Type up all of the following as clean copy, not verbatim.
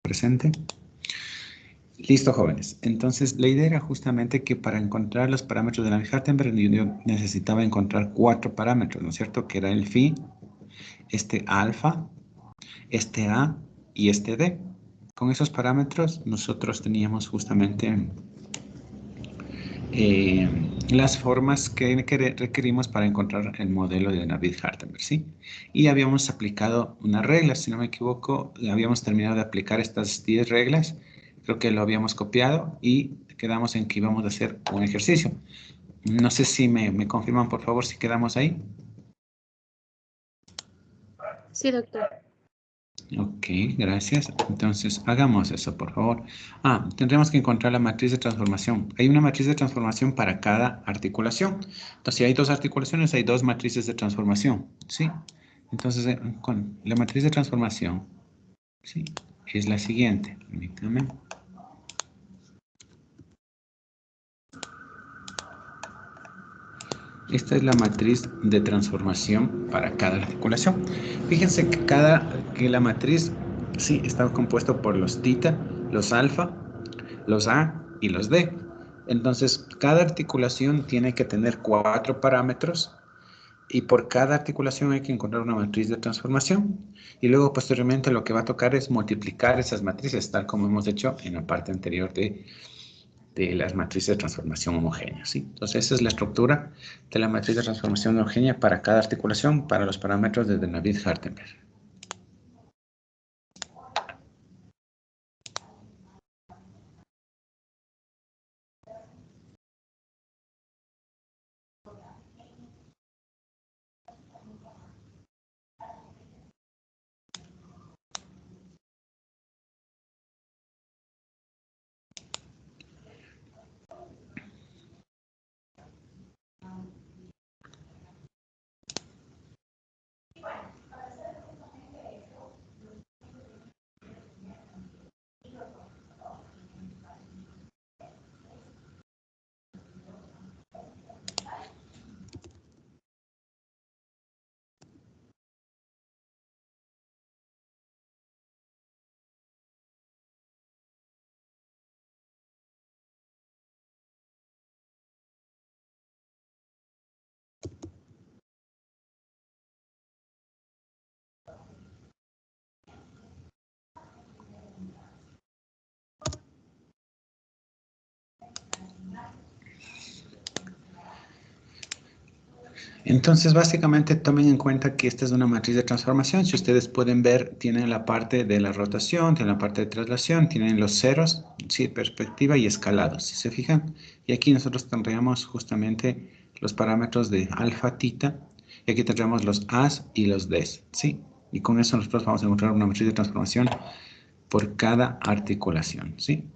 Presente. Listo, jóvenes. Entonces, la idea era justamente que para encontrar los parámetros de Navier-Hartenberg yo necesitaba encontrar 4 parámetros, ¿no es cierto? Que era el phi, este alfa, este a y este d. Con esos parámetros nosotros teníamos justamente las formas que requerimos para encontrar el modelo de Navier-Hartenberg, ¿sí? Y habíamos aplicado una regla, si no me equivoco, habíamos terminado de aplicar estas 10 reglas, creo que lo habíamos copiado y quedamos en que íbamos a hacer un ejercicio. No sé si me confirman, por favor, si quedamos ahí. Sí, doctor. Ok, gracias. Entonces, hagamos eso, por favor. Tendremos que encontrar la matriz de transformación. Hay una matriz de transformación para cada articulación. Entonces, si hay 2 articulaciones, hay 2 matrices de transformación, ¿sí? Entonces, con la matriz de transformación, ¿sí? Es la siguiente. Permítame. Esta es la matriz de transformación para cada articulación. Fíjense que la matriz, sí, está compuesto por los tita, los alfa, los A y los D. Entonces, cada articulación tiene que tener 4 parámetros y por cada articulación hay que encontrar una matriz de transformación. Y luego, posteriormente, lo que va a tocar es multiplicar esas matrices, tal como hemos hecho en la parte anterior de las matrices de transformación homogénea, ¿sí? Entonces, esa es la estructura de la matriz de transformación homogénea para cada articulación, para los parámetros de Navier-Hartenberg. Entonces, básicamente, tomen en cuenta que esta es una matriz de transformación. Si ustedes pueden ver, tienen la parte de la rotación, tienen la parte de traslación, tienen los ceros, sí, perspectiva y escalados, si se fijan. Y aquí nosotros tendríamos justamente los parámetros de alfa, tita, y aquí tendríamos los A's y los D's, ¿sí? Y con eso nosotros vamos a encontrar una matriz de transformación por cada articulación, ¿sí?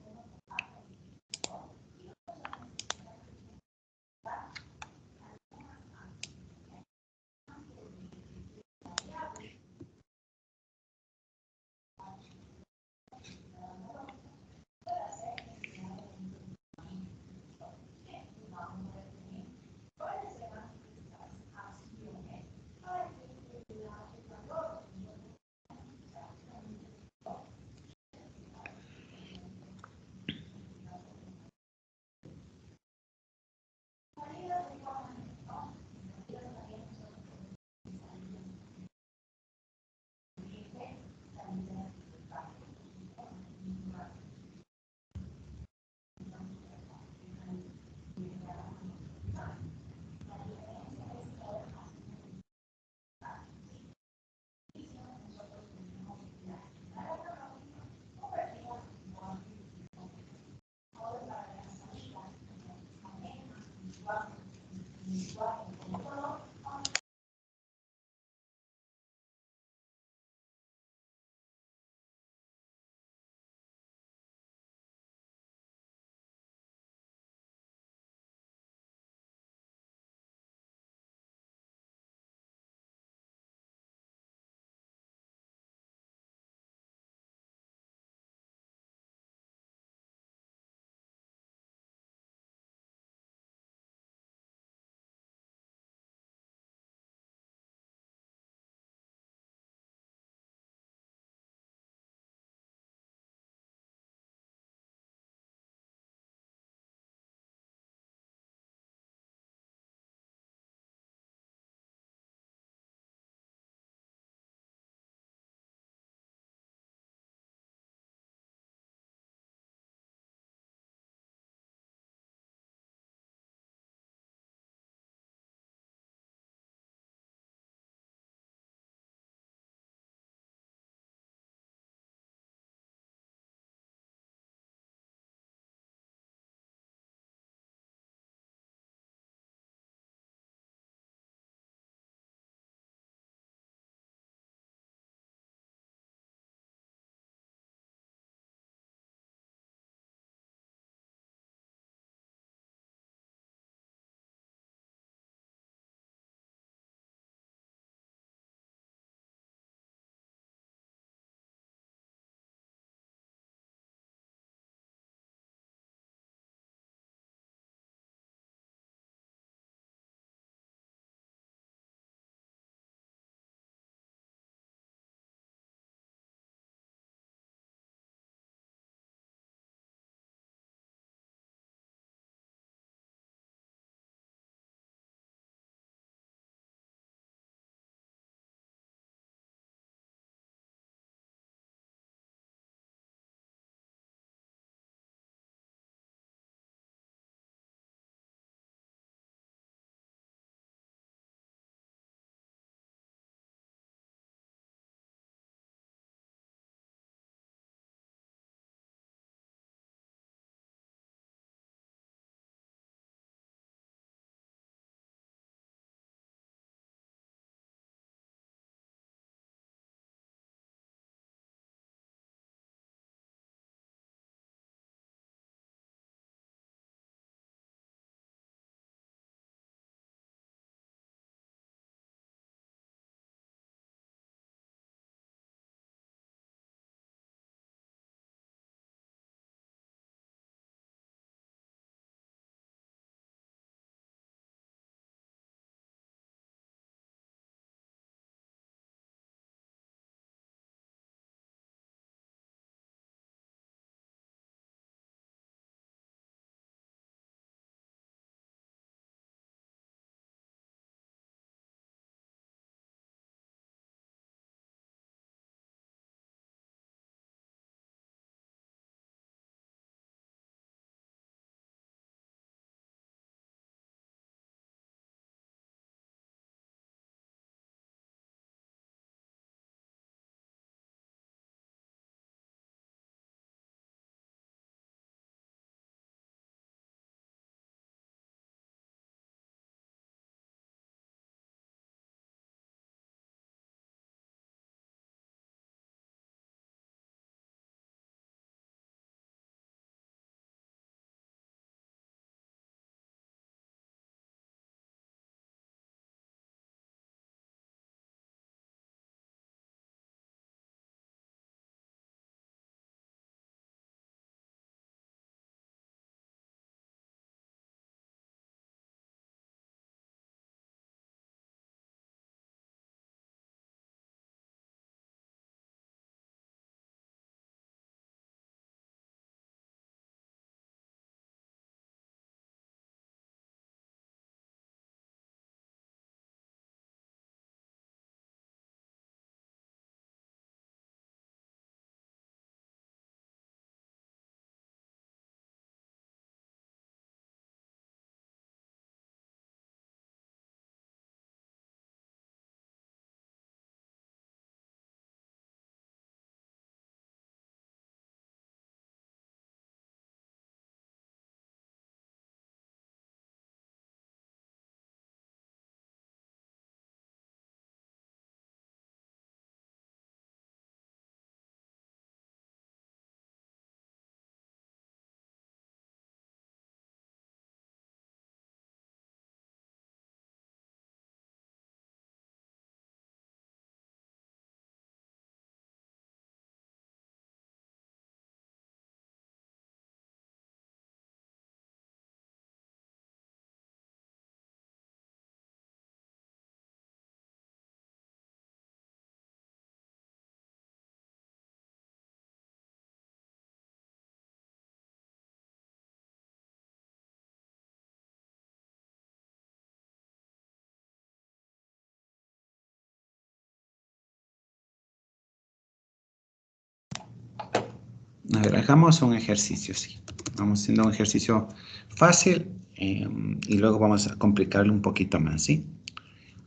A ver, hagamos un ejercicio, sí. Vamos haciendo un ejercicio fácil y luego vamos a complicarlo un poquito más, ¿sí?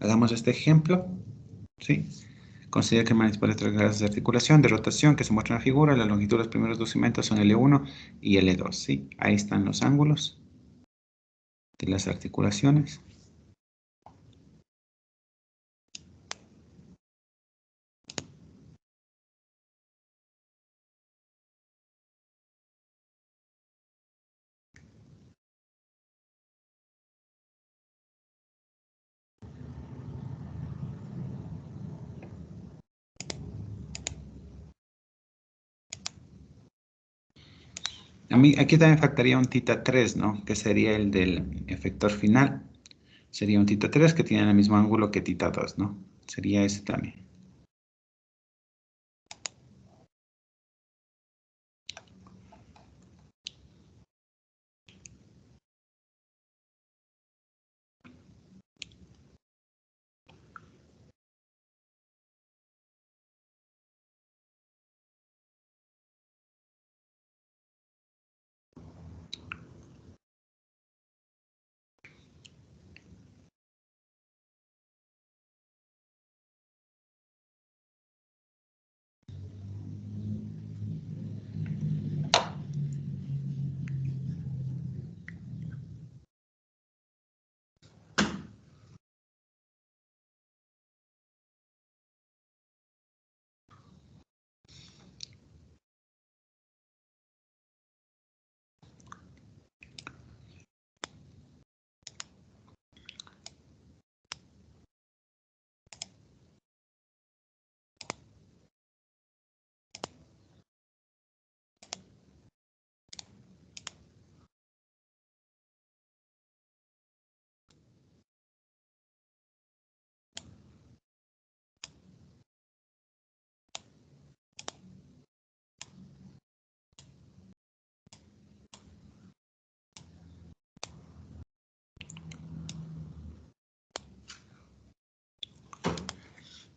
Hagamos este ejemplo, ¿sí? Considera que manipular tres grados de articulación, de rotación que se muestra en la figura. La longitud de los primeros dos segmentos son L1 y L2, ¿sí? Ahí están los ángulos de las articulaciones. A mí aquí también faltaría un θ 3, ¿no? Que sería el del efector final. Sería un θ 3 que tiene el mismo ángulo que θ 2, ¿no? Sería ese también.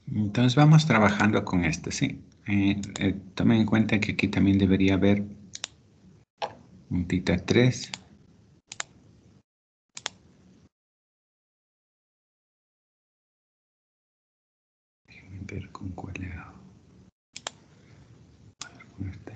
Entonces vamos trabajando con esto, ¿sí? Tomen en cuenta que aquí también debería haber un θ 3. Déjenme ver con cuál le hago. A ver, con este.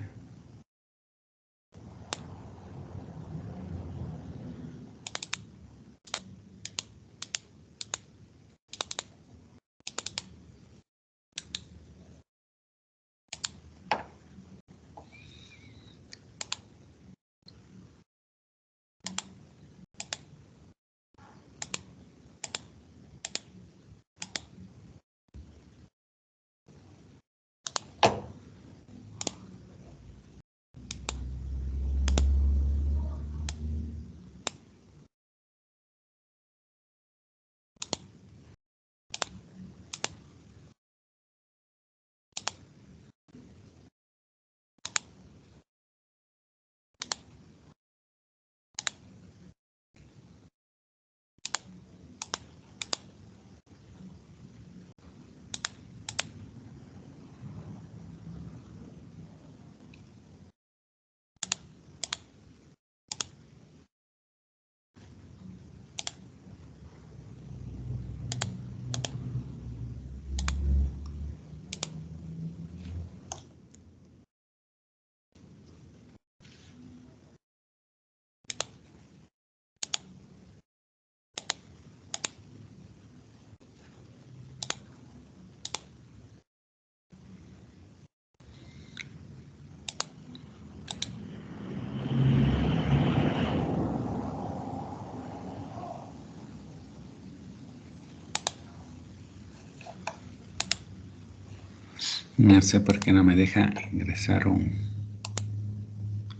No sé por qué no me deja ingresar un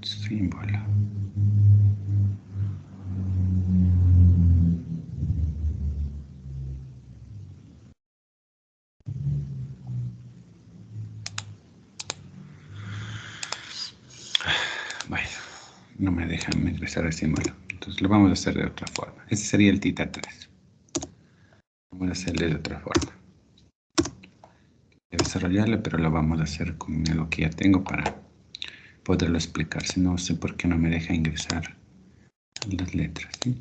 símbolo. Bueno, no me dejan ingresar el símbolo. Entonces lo vamos a hacer de otra forma. Ese sería el θ 3. Vamos a hacerle de otra forma. Desarrollarlo, pero lo vamos a hacer con algo que ya tengo para poderlo explicar. Si no sé por qué no me deja ingresar las letras, ¿sí?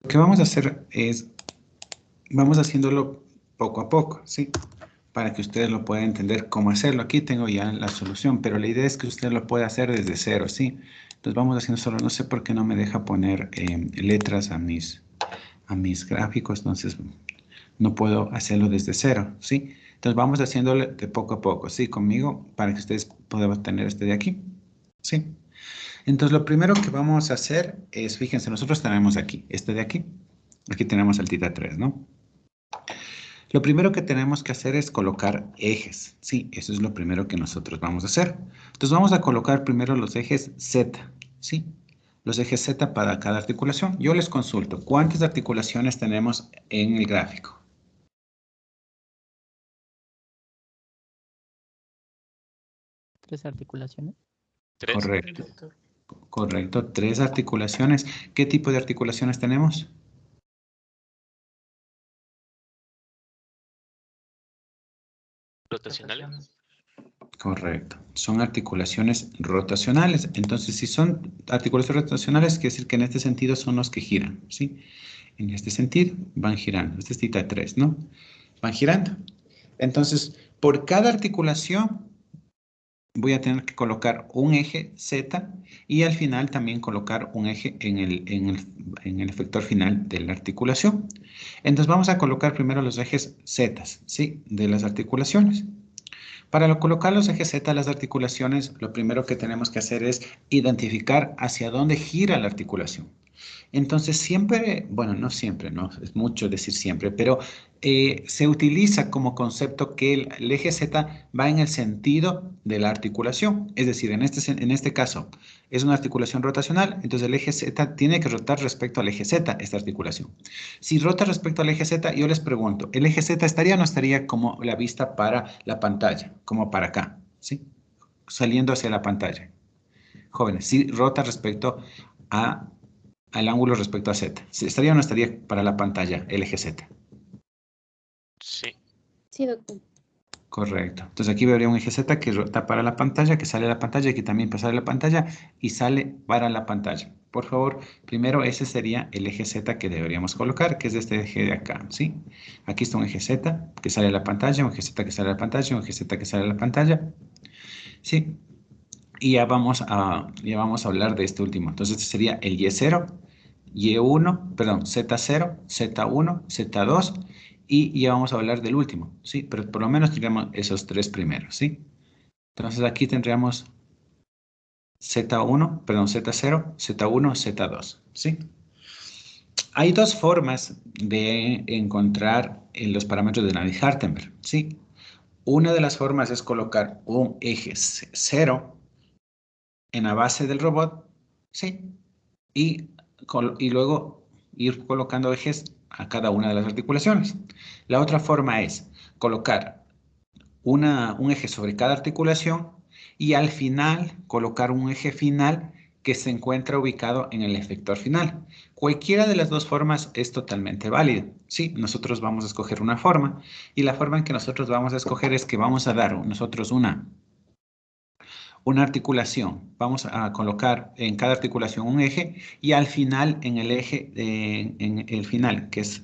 Lo que vamos a hacer es, vamos haciéndolo poco a poco, ¿sí? Para que ustedes lo puedan entender cómo hacerlo. Aquí tengo ya la solución, pero la idea es que usted lo pueda hacer desde cero, ¿sí? Entonces vamos haciendo solo, no sé por qué no me deja poner letras a mis gráficos, entonces no puedo hacerlo desde cero, ¿sí? Entonces vamos haciéndolo de poco a poco, ¿sí? Conmigo, para que ustedes puedan tener este de aquí, ¿sí? Entonces lo primero que vamos a hacer es, fíjense, nosotros tenemos aquí, este de aquí tenemos el tita 3, ¿no? Lo primero que tenemos que hacer es colocar ejes, ¿sí? Eso es lo primero que nosotros vamos a hacer. Entonces vamos a colocar primero los ejes Z, ¿sí? Los ejes Z para cada articulación. Yo les consulto, ¿cuántas articulaciones tenemos en el gráfico? ¿Tres articulaciones? Tres. Correcto. Correcto, 3 articulaciones. ¿Qué tipo de articulaciones tenemos? Rotacionales. Correcto, son articulaciones rotacionales. Entonces, si son articulaciones rotacionales, quiere decir que en este sentido son los que giran, ¿sí? En este sentido van girando. Este es tita 3, ¿no? Van girando. Entonces, por cada articulación voy a tener que colocar un eje Z y al final también colocar un eje en el efector final de la articulación. Entonces vamos a colocar primero los ejes Z, ¿sí? De las articulaciones. Para colocar los ejes Z a las articulaciones, lo primero que tenemos que hacer es identificar hacia dónde gira la articulación. Entonces siempre, bueno, no siempre, no, es mucho decir siempre, pero se utiliza como concepto que el eje Z va en el sentido de la articulación. Es decir, en este caso es una articulación rotacional, entonces el eje Z tiene que rotar respecto al eje Z, esta articulación. Si rota respecto al eje Z, yo les pregunto, ¿el eje Z estaría o no estaría como la vista para la pantalla, como para acá, ¿sí? Saliendo hacia la pantalla. Jóvenes, si rota respecto al ángulo respecto a Z. ¿Estaría o no estaría para la pantalla el eje Z? Sí. Sí, doctor. Correcto. Entonces aquí habría un eje Z que rota para la pantalla, que sale a la pantalla, que también pasa a la pantalla y sale para la pantalla. Por favor, primero ese sería el eje Z que deberíamos colocar, que es este eje de acá, ¿sí? Aquí está un eje Z que sale a la pantalla, un eje Z que sale a la pantalla, un eje Z que sale a la pantalla, ¿sí? Y ya vamos a hablar de este último. Entonces este sería el Y0, Y1, perdón, Z0, Z1, Z2 y ya vamos a hablar del último, ¿sí? Pero por lo menos tendríamos esos tres primeros, ¿sí? Entonces aquí tendríamos Z1, perdón, Z0, Z1, Z2, ¿sí? Hay dos formas de encontrar los parámetros de Navier-Hartenberg, ¿sí? Una de las formas es colocar un eje 0 en la base del robot, ¿sí? Y luego ir colocando ejes a cada una de las articulaciones. La otra forma es colocar un eje sobre cada articulación y al final colocar un eje final que se encuentra ubicado en el efector final. Cualquiera de las dos formas es totalmente válida. Sí, nosotros vamos a escoger una forma y la forma en que nosotros vamos a escoger es que vamos a dar nosotros una articulación. Vamos a colocar en cada articulación un eje y al final en el eje, en el final, que es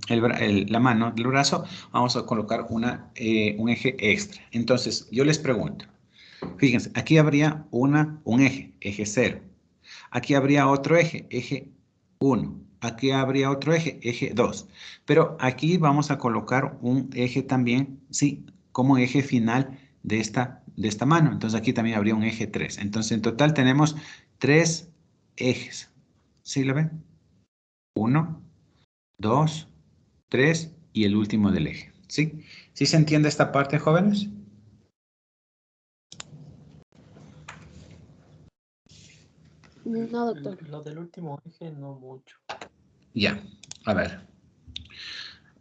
la mano del brazo, vamos a colocar un eje extra. Entonces, yo les pregunto, fíjense, aquí habría un eje, eje 0. Aquí habría otro eje, eje 1. Aquí habría otro eje, eje 2. Pero aquí vamos a colocar un eje también, sí, como eje final de esta mano. Entonces aquí también habría un eje 3. Entonces en total tenemos 3 ejes. ¿Sí lo ven? 1, 2, 3 y el último del eje. ¿Sí? ¿Sí se entiende esta parte, jóvenes? No, doctor. Lo del último eje no mucho. Ya, a ver.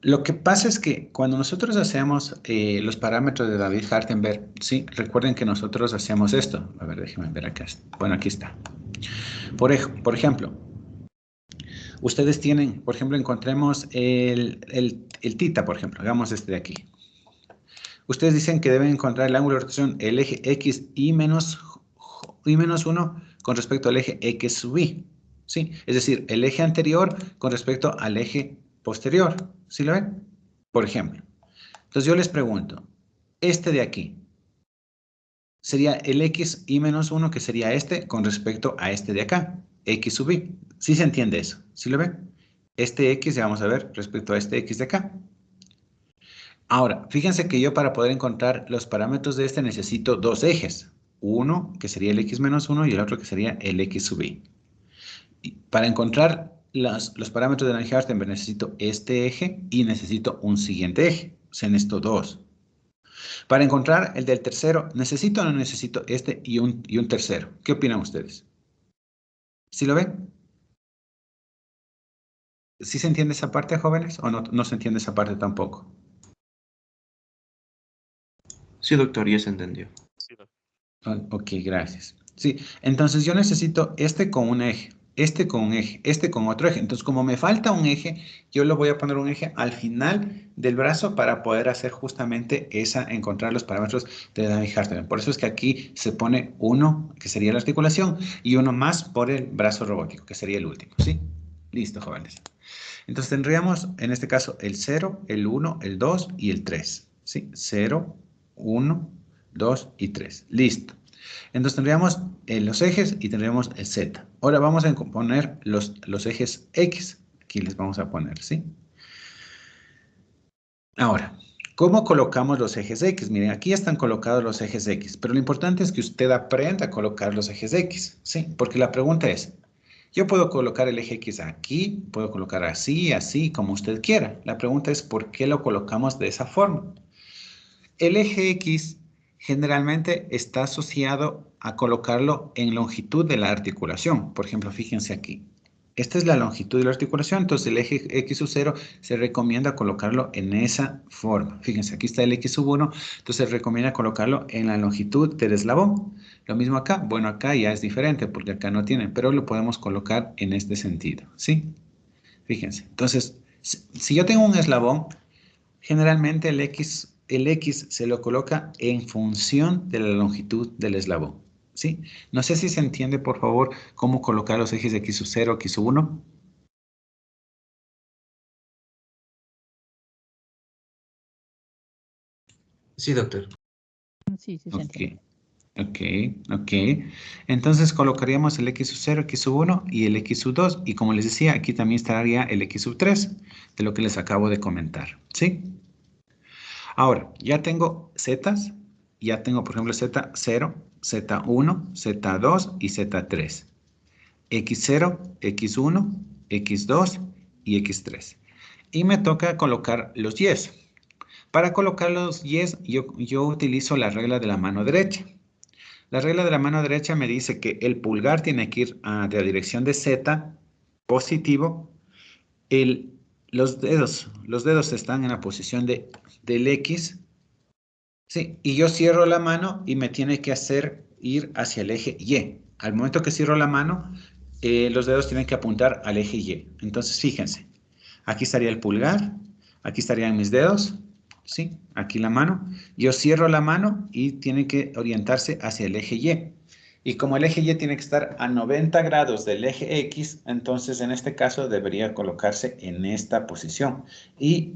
Lo que pasa es que cuando nosotros hacemos los parámetros de Navier-Hartenberg, sí, recuerden que nosotros hacemos esto. A ver, déjenme ver acá. Bueno, aquí está. Por ejemplo, ustedes tienen, por ejemplo, encontremos el tita, por ejemplo. Hagamos este de aquí. Ustedes dicen que deben encontrar el ángulo de rotación, el eje X y menos 1 con respecto al eje X sub Y. ¿Sí? Es decir, el eje anterior con respecto al eje posterior. ¿Sí lo ven? Por ejemplo. Entonces yo les pregunto, este de aquí sería el X y menos 1, que sería este con respecto a este de acá, X sub Y. ¿Sí se entiende eso? ¿Sí lo ven? Este X, ya vamos a ver, respecto a este X de acá. Ahora, fíjense que yo para poder encontrar los parámetros de este necesito dos ejes. Uno, que sería el X menos 1, y el otro que sería el X sub Y. Y para encontrar los parámetros de Lange-Hartenberg necesito este eje y necesito un siguiente eje. O sea, necesito dos. Para encontrar el del tercero, ¿necesito o no necesito este y un tercero? ¿Qué opinan ustedes? ¿Sí lo ven? ¿Sí se entiende esa parte, jóvenes? ¿O no se entiende esa parte tampoco? Sí, doctor, ya se entendió. Sí, doctor. Ok, gracias. Sí, entonces yo necesito este con un eje, este con un eje, este con otro eje. Entonces, como me falta un eje, yo le voy a poner un eje al final del brazo para poder hacer justamente encontrar los parámetros de Lange-Hartenberg. Por eso es que aquí se pone uno, que sería la articulación, y uno más por el brazo robótico, que sería el último, ¿sí? Listo, jóvenes. Entonces tendríamos, en este caso, el 0, el 1, el 2 y el 3, ¿sí? 0, 1, 2 y 3. Listo. Entonces tendríamos los ejes y tendríamos el Z. Ahora vamos a poner los ejes X. Aquí les vamos a poner, ¿sí? Ahora, ¿cómo colocamos los ejes X? Miren, aquí están colocados los ejes X, pero lo importante es que usted aprenda a colocar los ejes X, ¿sí? Porque la pregunta es, yo puedo colocar el eje X aquí, puedo colocar así, así, como usted quiera. La pregunta es, ¿por qué lo colocamos de esa forma? El eje X generalmente está asociado a colocarlo en longitud de la articulación. Por ejemplo, fíjense aquí. Esta es la longitud de la articulación, entonces el eje X sub 0 se recomienda colocarlo en esa forma. Fíjense, aquí está el X sub 1, entonces se recomienda colocarlo en la longitud del eslabón. Lo mismo acá, bueno, acá ya es diferente porque acá no tiene, pero lo podemos colocar en este sentido, ¿sí? Fíjense, entonces, si yo tengo un eslabón, generalmente el X se lo coloca en función de la longitud del eslabón, ¿sí? No sé si se entiende, por favor, cómo colocar los ejes de X sub 0, X sub 1. Sí, doctor. Sí, sí se entiende. Ok. Entonces colocaríamos el X sub 0, X sub 1 y el X sub 2. Y como les decía, aquí también estaría el X sub 3, de lo que les acabo de comentar, ¿sí? Ahora, ya tengo zetas, ya tengo, por ejemplo, Z0, Z1, Z2 y Z3. X0, X1, X2 y X3. Y me toca colocar los Y's. Para colocar los Y's, yo utilizo la regla de la mano derecha. La regla de la mano derecha me dice que el pulgar tiene que ir de la dirección de Z, positivo. Los dedos están en la posición del X. Sí, y yo cierro la mano y me tiene que hacer ir hacia el eje Y. Al momento que cierro la mano, los dedos tienen que apuntar al eje Y. Entonces, fíjense, aquí estaría el pulgar, aquí estarían mis dedos, ¿sí? Aquí la mano. Yo cierro la mano y tiene que orientarse hacia el eje Y. Y como el eje Y tiene que estar a 90 grados del eje X, entonces en este caso debería colocarse en esta posición. Y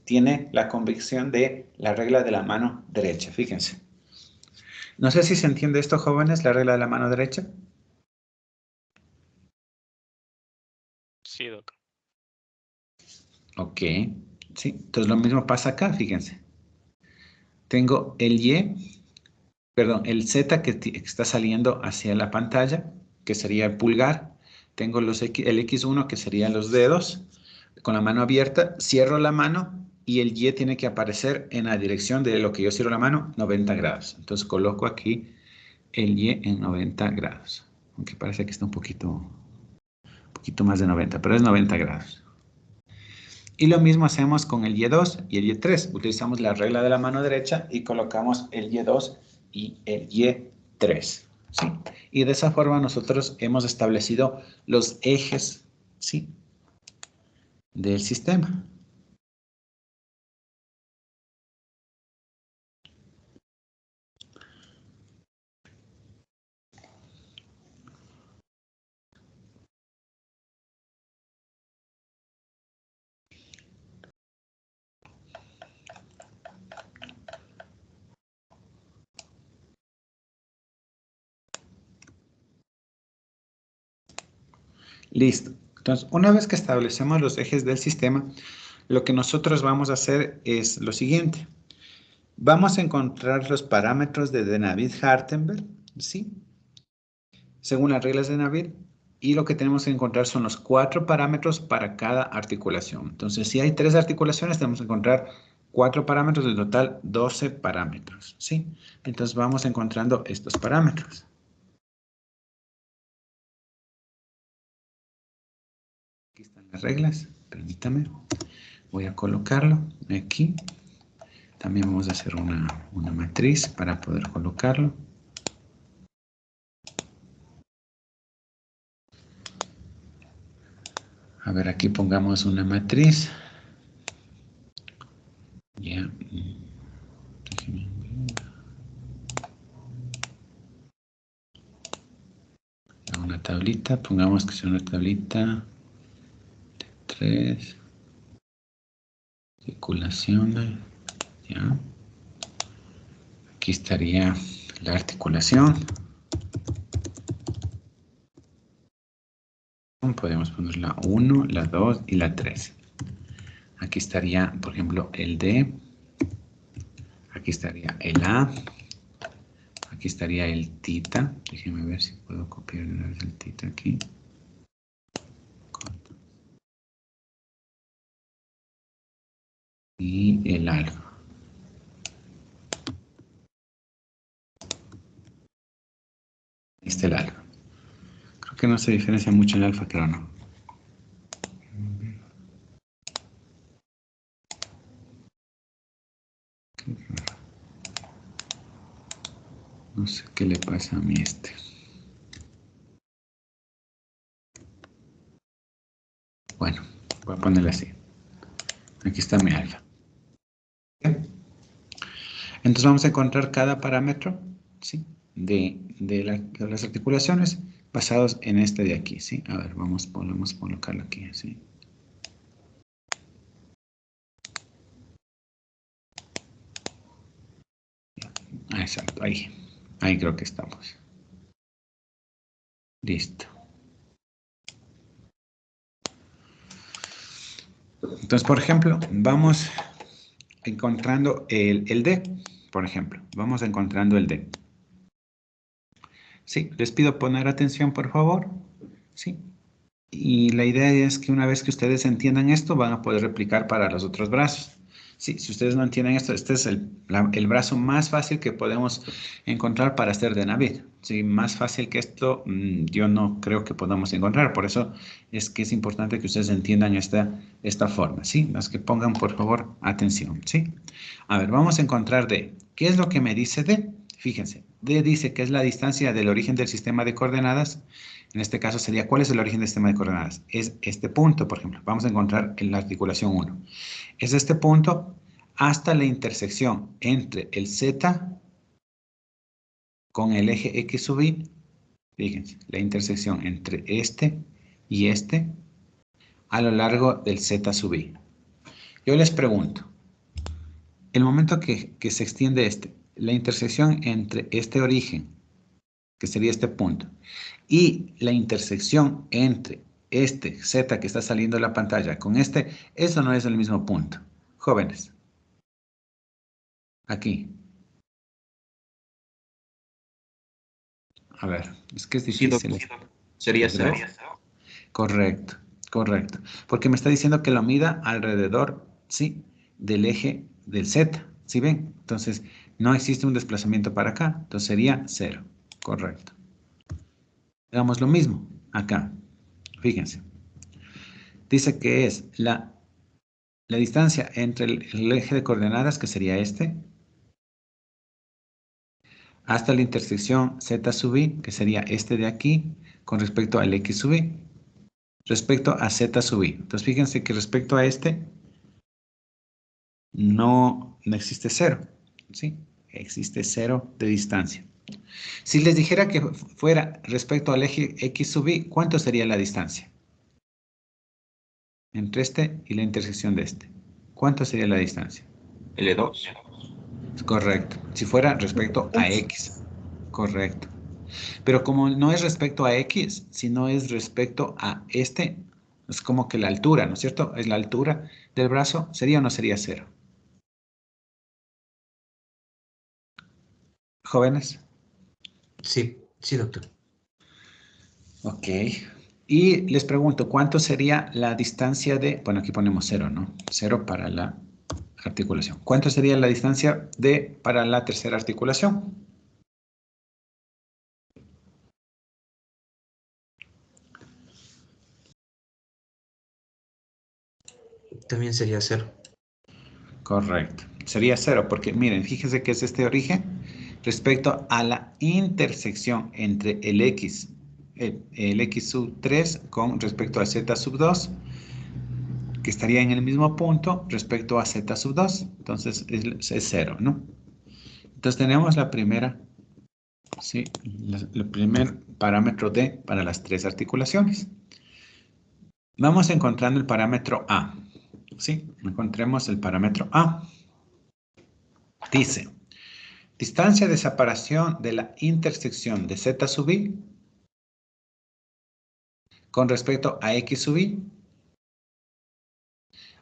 tiene la convicción de la regla de la mano derecha, fíjense. No sé si se entiende esto, jóvenes, la regla de la mano derecha. Sí, doctor. Ok, sí, entonces lo mismo pasa acá, fíjense. Tengo el el Z que está saliendo hacia la pantalla, que sería el pulgar. Tengo el X1, que serían los dedos, con la mano abierta. Cierro la mano y el Y tiene que aparecer en la dirección de lo que yo cierro la mano, 90 grados. Entonces coloco aquí el Y en 90 grados. Aunque parece que está un poquito más de 90, pero es 90 grados. Y lo mismo hacemos con el Y2 y el Y3. Utilizamos la regla de la mano derecha y colocamos el Y2 y el Y3. ¿Sí? Y de esa forma nosotros hemos establecido los ejes, ¿sí?, del sistema. Listo. Entonces, una vez que establecemos los ejes del sistema, lo que nosotros vamos a hacer es lo siguiente. Vamos a encontrar los parámetros de Navier-Hartenberg, ¿sí? Según las reglas de Navier. Y lo que tenemos que encontrar son los 4 parámetros para cada articulación. Entonces, si hay 3 articulaciones, tenemos que encontrar 4 parámetros, en total 12 parámetros, ¿sí? Entonces, vamos encontrando estos parámetros. Aquí están las reglas, permítame. Voy a colocarlo aquí. También vamos a hacer una matriz para poder colocarlo. A ver, aquí pongamos una matriz. Ya. Una tablita, pongamos que sea una tablita de 3 articulaciones. Ya. Aquí estaría la articulación. Podemos poner la 1, la 2 y la 3. Aquí estaría, por ejemplo, el D. Aquí estaría el A. Aquí estaría el tita. Déjenme ver si puedo copiar el tita aquí. Y el alfa. Ahí está el alfa. Creo que no se diferencia mucho el alfa, pero no. No sé qué le pasa a mí este. Bueno, voy a ponerle así. Aquí está mi alfa. Entonces vamos a encontrar cada parámetro, ¿sí? de las articulaciones basados en este de aquí, ¿sí? A ver, vamos a colocarlo aquí, ¿sí? Ah, exacto, ahí. Ahí creo que estamos. Listo. Entonces, por ejemplo, vamos encontrando el D, por ejemplo. Vamos encontrando el D. Sí, les pido poner atención, por favor. Sí. Y la idea es que una vez que ustedes entiendan esto, van a poder replicar para los otros brazos. Sí, si ustedes no entienden esto, este es el brazo más fácil que podemos encontrar para hacer de Navier. Sí, más fácil que esto, yo no creo que podamos encontrar. Por eso es que es importante que ustedes entiendan esta forma. Sí, las que pongan, por favor, atención. Sí. A ver, vamos a encontrar D. ¿Qué es lo que me dice D? Fíjense, D dice que es la distancia del origen del sistema de coordenadas. En este caso sería, ¿cuál es el origen del sistema de coordenadas? Es este punto, por ejemplo. Vamos a encontrar en la articulación 1. Es este punto hasta la intersección entre el Z con el eje X sub Y. Fíjense, la intersección entre este y este a lo largo del Z sub Y. Yo les pregunto, el momento que se extiende la intersección entre este origen, que sería este punto, y la intersección entre este Z que está saliendo de la pantalla con este, eso no es el mismo punto. Jóvenes. Aquí. A ver, es que es difícil. Sí, sería 0. Correcto, correcto. Porque me está diciendo que lo mida alrededor, ¿sí? Del eje del Z. ¿Sí ven? Entonces, no existe un desplazamiento para acá. Entonces sería 0. Correcto. Hagamos lo mismo acá. Fíjense. Dice que es la distancia entre el eje de coordenadas, que sería este, hasta la intersección Z sub I, que sería este de aquí, con respecto al X sub I, respecto a Z sub I. Entonces, fíjense que respecto a este, no existe 0, ¿sí? Existe 0 de distancia. Si les dijera que fuera respecto al eje X sub I, ¿cuánto sería la distancia? Entre este y la intersección de este. ¿Cuánto sería la distancia? L2. Correcto. Si fuera respecto a X. Correcto. Pero como no es respecto a X, sino es respecto a este, es como que la altura, ¿no es cierto? Es la altura del brazo, ¿sería o no sería 0? Jóvenes. Sí, sí, doctor. Ok. Y les pregunto, ¿cuánto sería la distancia de, bueno, aquí ponemos 0, ¿no? 0 para la articulación. ¿Cuánto sería la distancia de para la tercera articulación? También sería 0. Correcto. Sería 0 porque miren, fíjense que es este origen respecto a la intersección entre el X, el X sub 3 con respecto a Z sub 2, que estaría en el mismo punto respecto a Z sub 2. Entonces es 0, ¿no? Entonces tenemos la primera, ¿sí? El primer parámetro D para las tres articulaciones. Vamos encontrando el parámetro A. ¿Sí? Encontremos el parámetro A. Dice, distancia de separación de la intersección de Z sub I con respecto a X sub I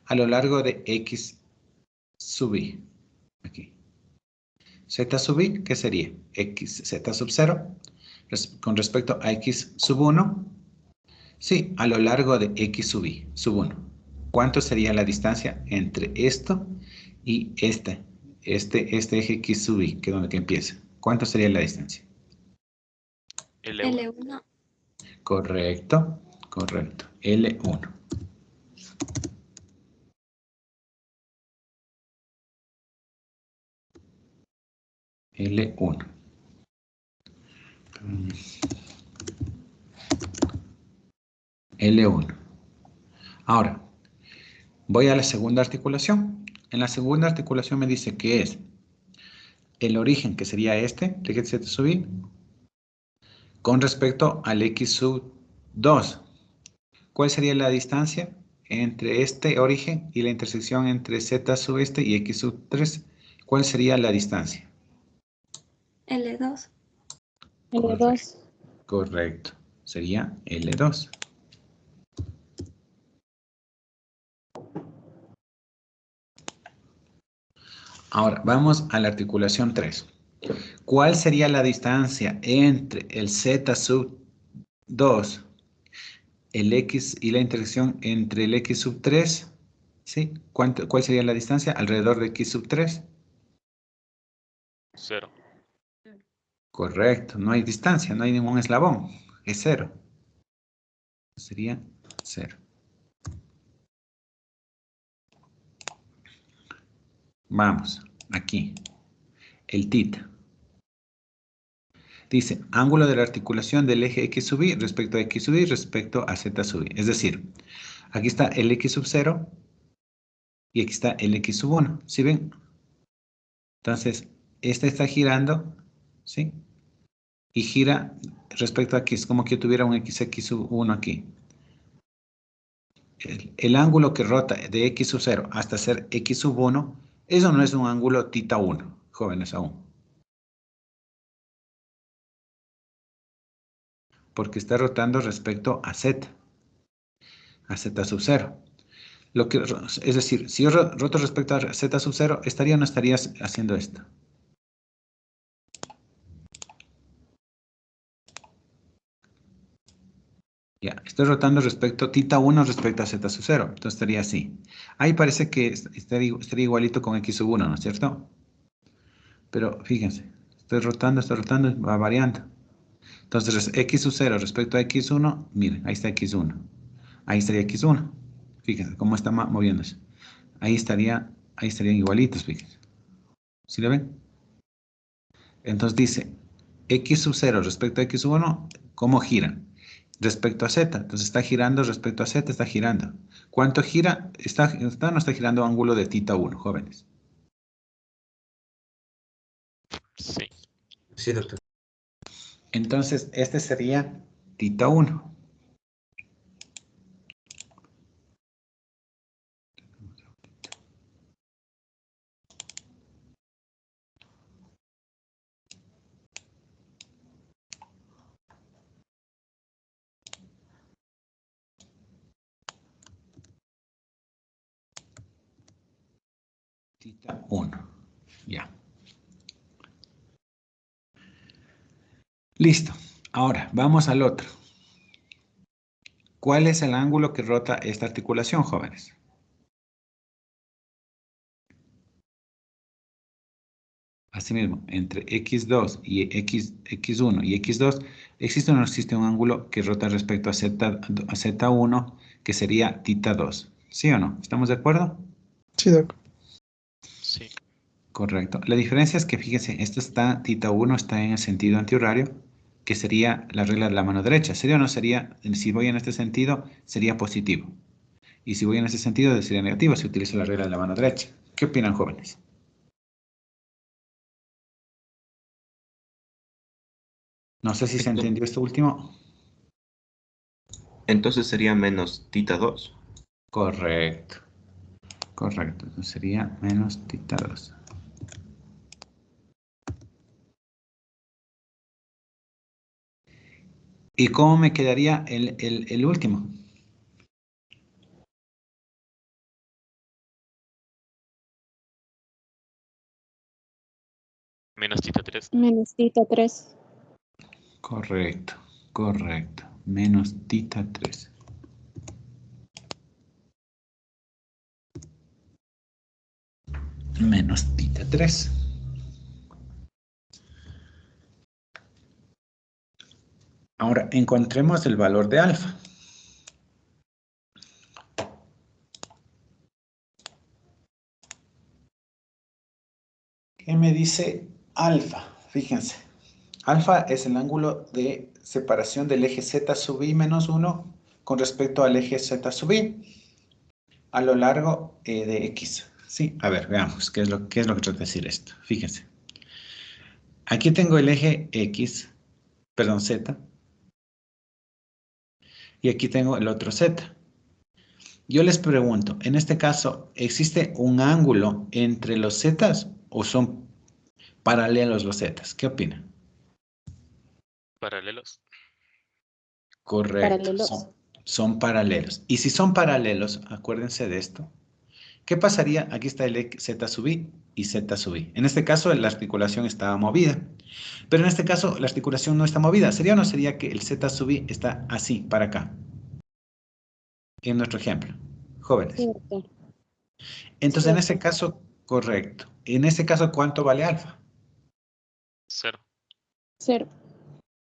a lo largo de X sub I. Aquí. Z sub I, ¿qué sería? X, Z sub 0 con respecto a X sub 1. Sí, a lo largo de X sub I, sub 1. ¿Cuánto sería la distancia entre esto y este eje X sub I, que es donde que empieza? ¿Cuánto sería la distancia? L1. L1. Correcto, correcto. L1. L1. L1. Ahora, voy a la segunda articulación. En la segunda articulación me dice que es el origen, que sería este, el eje Z sub I, con respecto al X sub 2. ¿Cuál sería la distancia entre este origen y la intersección entre Z sub este y X sub 3? ¿Cuál sería la distancia? L2. Correcto. L2. Correcto. Sería L2. Ahora, vamos a la articulación 3. ¿Cuál sería la distancia entre el Z sub 2, el X y la intersección entre el X sub 3? ¿Sí? ¿Cuál sería la distancia alrededor de X sub 3? 0. Correcto, no hay distancia, no hay ningún eslabón, es 0. Sería 0. Vamos, aquí, el tita. Dice, ángulo de la articulación del eje X sub I respecto a X sub I respecto a Z sub I. Es decir, aquí está el X sub 0 y aquí está el X sub 1. ¿Sí ven? Entonces, este está girando, ¿sí? Y gira respecto a aquí. Es como que yo tuviera un XX sub 1 aquí. El ángulo que rota de X sub 0 hasta ser X sub 1, eso no es un ángulo tita 1, jóvenes aún. Porque está rotando respecto a Z sub 0. Es decir, si yo roto respecto a Z sub 0, ¿estaría o no estaría haciendo esto? Ya, estoy rotando respecto tita 1 respecto a Z sub 0. Entonces estaría así. Ahí parece que estaría igualito con X sub 1, ¿no es cierto? Pero fíjense, estoy rotando, va variando. Entonces, X sub 0 respecto a X1, miren, ahí está X1. Ahí estaría X1. Fíjense cómo está moviéndose. Ahí estarían igualitos, fíjense. ¿Sí lo ven? Entonces dice, X sub 0 respecto a X1, ¿cómo giran? Respecto a Z. Entonces está girando respecto a Z, está girando. ¿Cuánto gira? No está girando ángulo de tita 1, jóvenes. Sí. Sí, doctor. Entonces, este sería tita 1. Tita 1. Ya. Listo. Ahora, vamos al otro. ¿Cuál es el ángulo que rota esta articulación, jóvenes? Asimismo, entre x2 y x1 y x2, ¿existe o no existe un ángulo que rota respecto a z1, que sería tita 2? ¿Sí o no? ¿Estamos de acuerdo? Sí, Doc. Sí. Correcto. La diferencia es que, fíjense, tita 1 está en el sentido antihorario, que sería la regla de la mano derecha. ¿Sería o no sería? Si voy en este sentido, sería positivo. Y si voy en ese sentido, sería negativo si utilizo la regla de la mano derecha. ¿Qué opinan, jóvenes? No sé si se entendió esto último. Entonces sería menos tita 2. Correcto. Correcto. Entonces sería menos tita 2. ¿Y cómo me quedaría el último? Menos tita 3. Menos tita 3. Correcto. Correcto. Menos tita 3. Menos tita 3. Ahora, encontremos el valor de alfa. ¿Qué me dice alfa? Fíjense. Alfa es el ángulo de separación del eje z sub i menos 1 con respecto al eje z sub i a lo largo de x. Sí, a ver, veamos qué es lo que trata de decir esto. Fíjense. Aquí tengo el eje x, perdón, z. Y aquí tengo el otro z. Yo les pregunto, en este caso, ¿existe un ángulo entre los zetas o son paralelos los zetas? ¿Qué opinan? Paralelos. Correcto, Paralelos. son paralelos. Y si son paralelos, acuérdense de esto. ¿Qué pasaría? Aquí está el z sub i y z sub i. En este caso, la articulación estaba movida. Pero en este caso, la articulación no está movida. ¿Sería o no sería que el z sub i está así, para acá? En nuestro ejemplo. Jóvenes. Sí, doctor. Entonces, en Sí. este caso, correcto. En este caso, ¿cuánto vale alfa? 0. 0.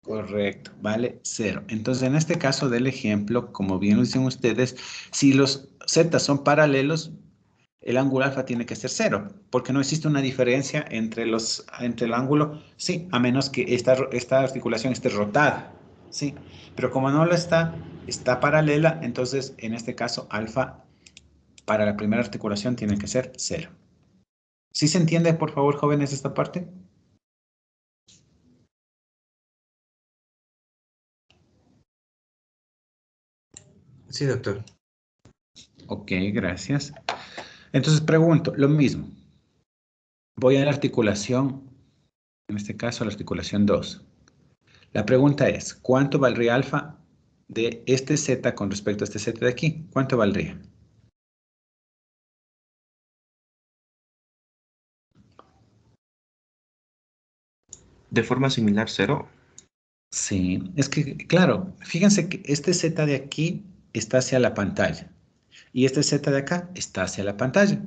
Correcto, vale 0. Entonces, en este caso del ejemplo, como bien lo dicen ustedes, si los z son paralelos, el ángulo alfa tiene que ser 0, porque no existe una diferencia entre el ángulo, sí, a menos que esta articulación esté rotada, sí. Pero como no lo está paralela, entonces, en este caso, alfa para la primera articulación tiene que ser 0. ¿Sí se entiende, por favor, jóvenes, esta parte? Sí, doctor. Ok, gracias. Entonces pregunto, lo mismo. Voy a la articulación, en este caso a la articulación 2. La pregunta es, ¿cuánto valdría alfa de este z con respecto a este z de aquí? ¿Cuánto valdría? De forma similar, 0. Sí, es que, claro, fíjense que este z de aquí está hacia la pantalla y este z de acá está hacia la pantalla.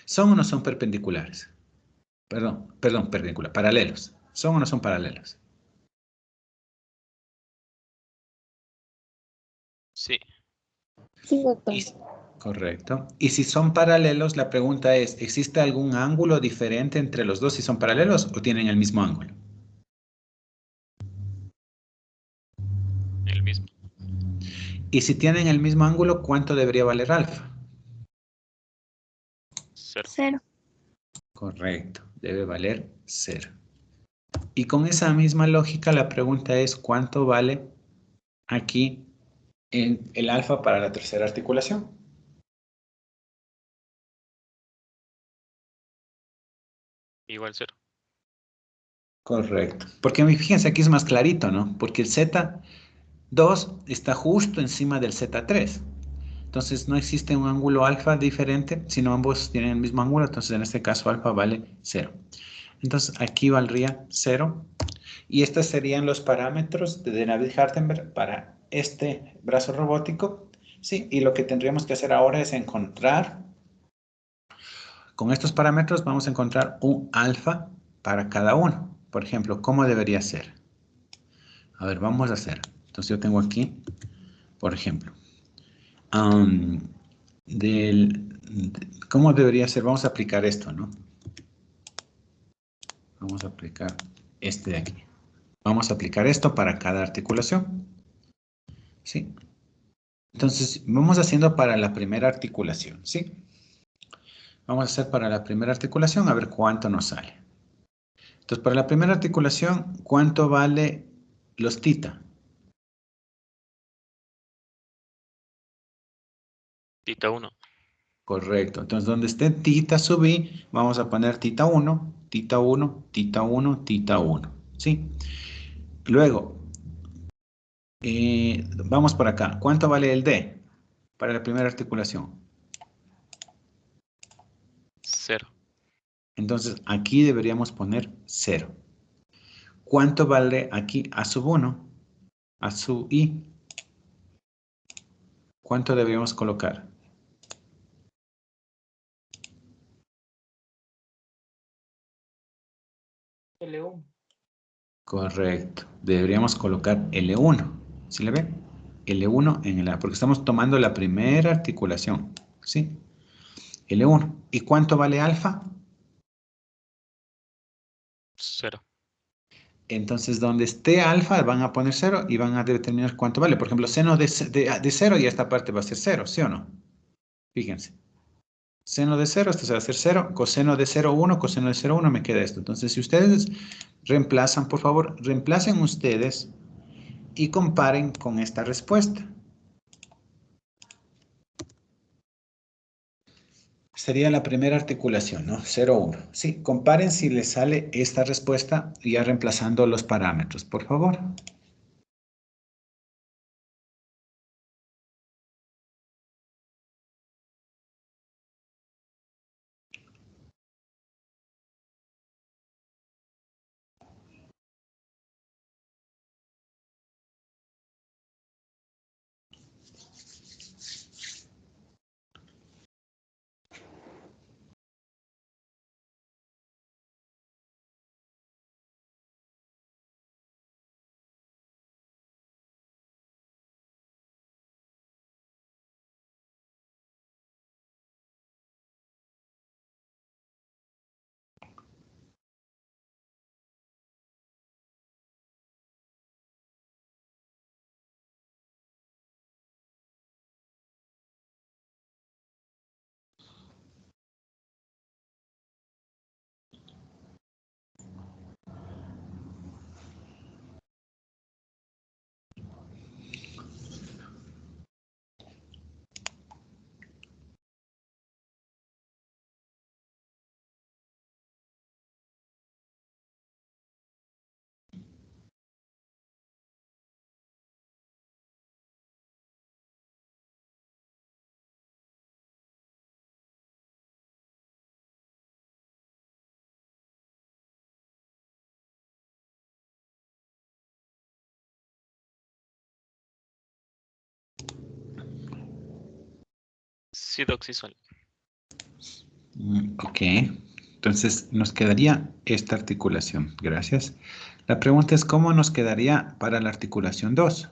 ¿Son o no son perpendiculares? Perdón, perpendicular, paralelos. ¿Son o no son paralelos? Sí. Sí, doctor. Correcto. Y si son paralelos, la pregunta es, ¿existe algún ángulo diferente entre los dos si son paralelos o tienen el mismo ángulo? El mismo. Y si tienen el mismo ángulo, ¿cuánto debería valer alfa? 0. 0. Correcto, debe valer 0. Y con esa misma lógica, la pregunta es, ¿cuánto vale aquí en el alfa para la tercera articulación? Igual 0. Correcto. Porque fíjense, aquí es más clarito, ¿no? Porque el Z2 está justo encima del Z3. Entonces no existe un ángulo alfa diferente, sino ambos tienen el mismo ángulo, entonces en este caso alfa vale 0. Entonces aquí valdría 0. Y estos serían los parámetros de Navier-Hardenberg para este brazo robótico. Sí, y lo que tendríamos que hacer ahora es encontrar, con estos parámetros vamos a encontrar un alfa para cada uno. Por ejemplo, ¿cómo debería ser? A ver, vamos a hacer. Entonces yo tengo aquí, por ejemplo, ¿cómo debería ser? Vamos a aplicar esto, ¿no? Vamos a aplicar este de aquí. Vamos a aplicar esto para cada articulación. ¿Sí? Entonces, vamos haciendo para la primera articulación, ¿sí? Vamos a hacer para la primera articulación a ver cuánto nos sale. Entonces, para la primera articulación, ¿cuánto vale los tita? Tita 1. Correcto. Entonces, donde esté tita sub i, vamos a poner tita 1, tita 1, tita 1, tita 1, ¿sí? Luego, vamos por acá. ¿Cuánto vale el D para la primera articulación? 0. Entonces, aquí deberíamos poner 0. ¿Cuánto vale aquí A sub 1? A sub i. ¿Cuánto deberíamos colocar? L1. Correcto. Deberíamos colocar L1. ¿Sí le ve? L1 en el A, porque estamos tomando la primera articulación. ¿Sí? L1. ¿Y cuánto vale alfa? 0. Entonces, donde esté alfa van a poner 0 y van a determinar cuánto vale. Por ejemplo, seno de 0 y esta parte va a ser 0, ¿sí o no? Fíjense. Seno de 0, esto se va a hacer 0. Coseno de 0, 1. Coseno de 0, 1 me queda esto. Entonces, si ustedes reemplazan, por favor, reemplacen ustedes y comparen con esta respuesta. Sería la primera articulación, ¿no? 0, 1. Sí, comparen si les sale esta respuesta ya reemplazando los parámetros, por favor. Sí, Doc, sí son. Ok, entonces nos quedaría esta articulación. Gracias. La pregunta es, ¿cómo nos quedaría para la articulación 2?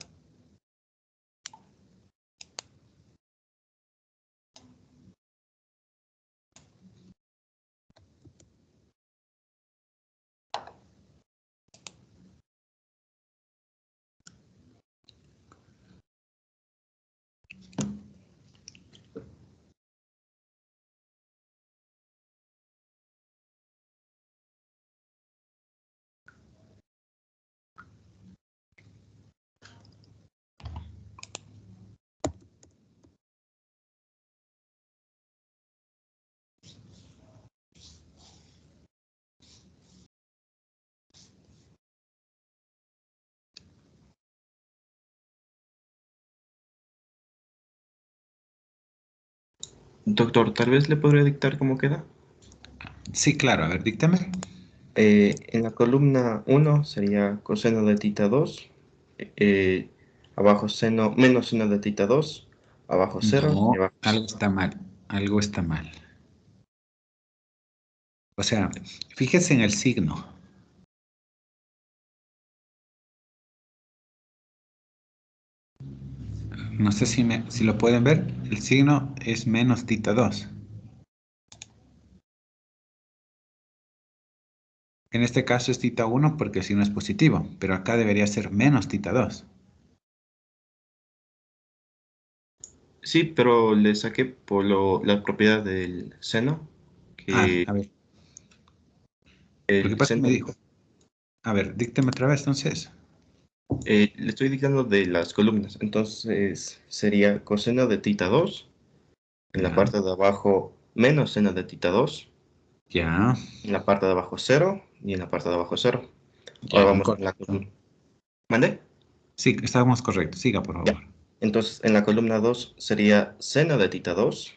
Doctor, tal vez le podría dictar cómo queda. Sí, claro, a ver, díctame. En la columna 1 sería coseno de tita 2. eh, abajo seno menos seno de tita 2. Abajo 0 y No, abajo algo 0. está mal, algo está mal. O sea, fíjese en el signo. No sé si lo pueden ver. El signo es menos tita 2. En este caso es tita 1 porque el signo es positivo, pero acá debería ser menos tita 2. Sí, pero le saqué por la propiedad del seno, Ah, que a ver, lo que el pasa es que me seno, dijo. A ver, díctame otra vez entonces. le estoy dictando de las columnas, entonces sería coseno de tita 2, en la Ya, parte de abajo menos seno de tita 2, ya, en la parte de abajo 0 y en la parte de abajo 0. Ahora ya, vamos con la correcto. columna. ¿Mande? Sí, estábamos correctos. Siga, por Ya. favor. Entonces, en la columna 2 sería seno de tita 2.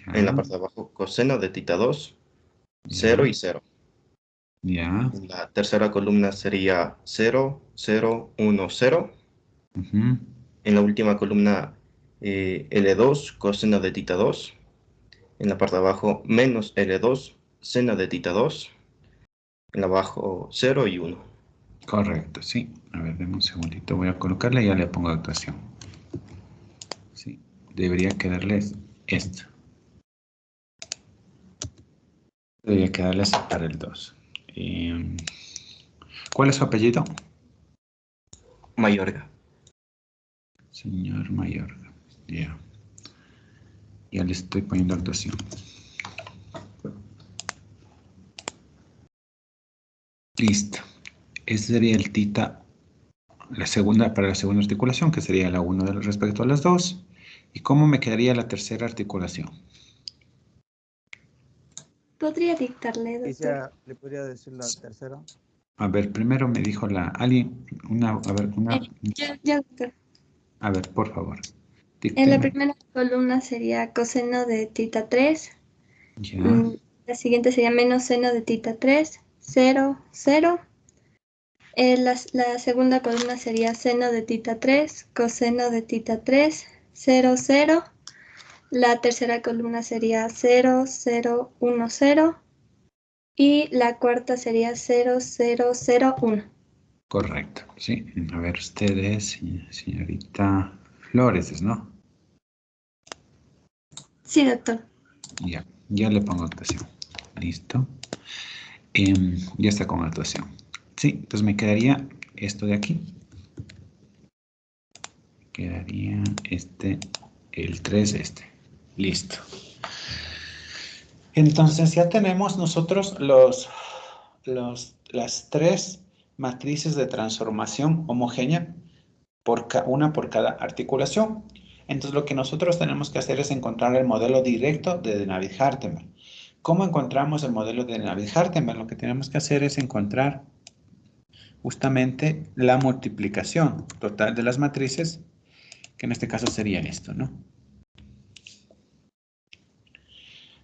En la Ya, parte de abajo, coseno de tita 2, ya, 0 y 0. ya. En la tercera columna sería 0, 0, 1, 0. Ujú. En la última columna, L2, coseno de tita 2. En la parte de abajo, menos L2, seno de tita 2. En la abajo, 0 y 1. Correcto, sí. A ver, deme un segundito. Voy a colocarle y ya le pongo actuación. Sí, debería quedarles esto. Debería quedarles para el 2. ¿Cuál es su apellido? Mayorga. Señor Mayorga. Ya. Ya le estoy poniendo actuación. Listo. Ese sería el tita, la segunda, para la segunda articulación, que sería la 1 respecto a las 2. ¿Y cómo me quedaría la tercera articulación? ¿Podría dictarle, doctor? Quisiera, ¿le podría decir la tercera? A ver, primero me dijo alguien, a ver, Ya, doctor. a ver, por favor, En la dícteme. primera columna sería coseno de tita 3. Ya, La siguiente sería menos seno de tita 3, 0, 0. La segunda columna sería seno de tita 3, coseno de tita 3, 0, 0. La tercera columna sería 0, 0, 1, 0. Y la cuarta sería 0, 0, 0, 1. correcto, sí. A ver, ustedes, señorita Flores, ¿no? Sí, doctor. Ya, ya le pongo actuación. Listo. Ya está con actuación. Sí, entonces me quedaría esto de aquí. Quedaría el 3 Listo. Entonces ya tenemos nosotros las tres matrices de transformación homogénea, una por cada articulación. Entonces lo que nosotros tenemos que hacer es encontrar el modelo directo de Navier-Hartenberg. ¿Cómo encontramos el modelo de Navier-Hartenberg? Lo que tenemos que hacer es encontrar justamente la multiplicación total de las matrices, que en este caso sería esto, ¿no?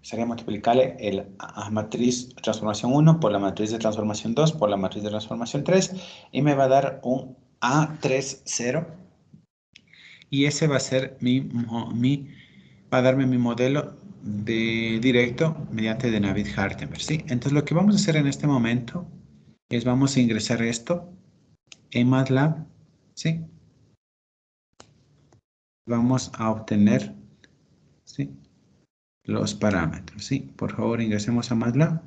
Sería multiplicarle la matriz de transformación 1 por la matriz de transformación 2 por la matriz de transformación 3 y me va a dar un A30 y ese va a ser va a darme mi modelo de directo mediante de Navier-Hartenberg, ¿sí? Entonces lo que vamos a hacer en este momento es vamos a ingresar esto en MATLAB, ¿sí? Vamos a obtener, ¿sí? Los parámetros, ¿sí? Por favor ingresemos a MATLAB.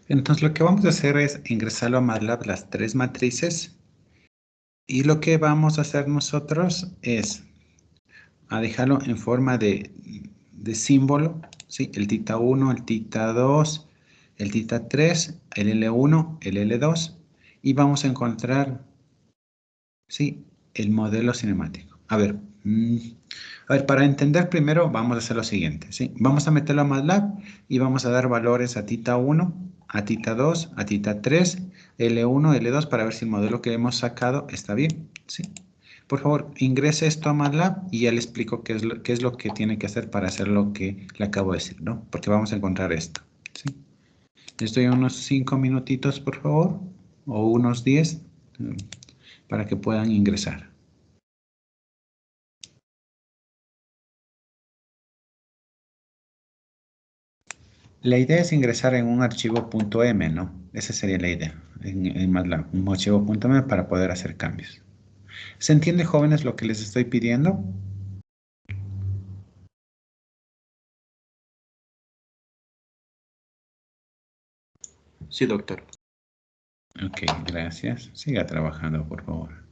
Entonces lo que vamos a hacer es ingresarlo a MATLAB las tres matrices y lo que vamos a hacer nosotros es a dejarlo en forma de símbolo, ¿sí? El tita 1, el tita 2, el tita 3, el L1, el L2 y vamos a encontrar, ¿sí? El modelo cinemático. A ver, para entender primero vamos a hacer lo siguiente, ¿sí? Vamos a meterlo a MATLAB y vamos a dar valores a tita 1, a tita 2, a tita 3, L1, L2 para ver si el modelo que hemos sacado está bien, ¿sí? Por favor, ingrese esto a MATLAB y ya le explico qué es lo que tiene que hacer para hacer lo que le acabo de decir, ¿no? Porque vamos a encontrar esto, ¿sí? Les doy unos 5 minutitos, por favor, o unos 10, para que puedan ingresar. La idea es ingresar en un archivo .m, ¿no? Esa sería la idea, en MATLAB, un archivo .m para poder hacer cambios. ¿Se entiende, jóvenes, lo que les estoy pidiendo? Sí, doctor. Ok, gracias. Siga trabajando, por favor.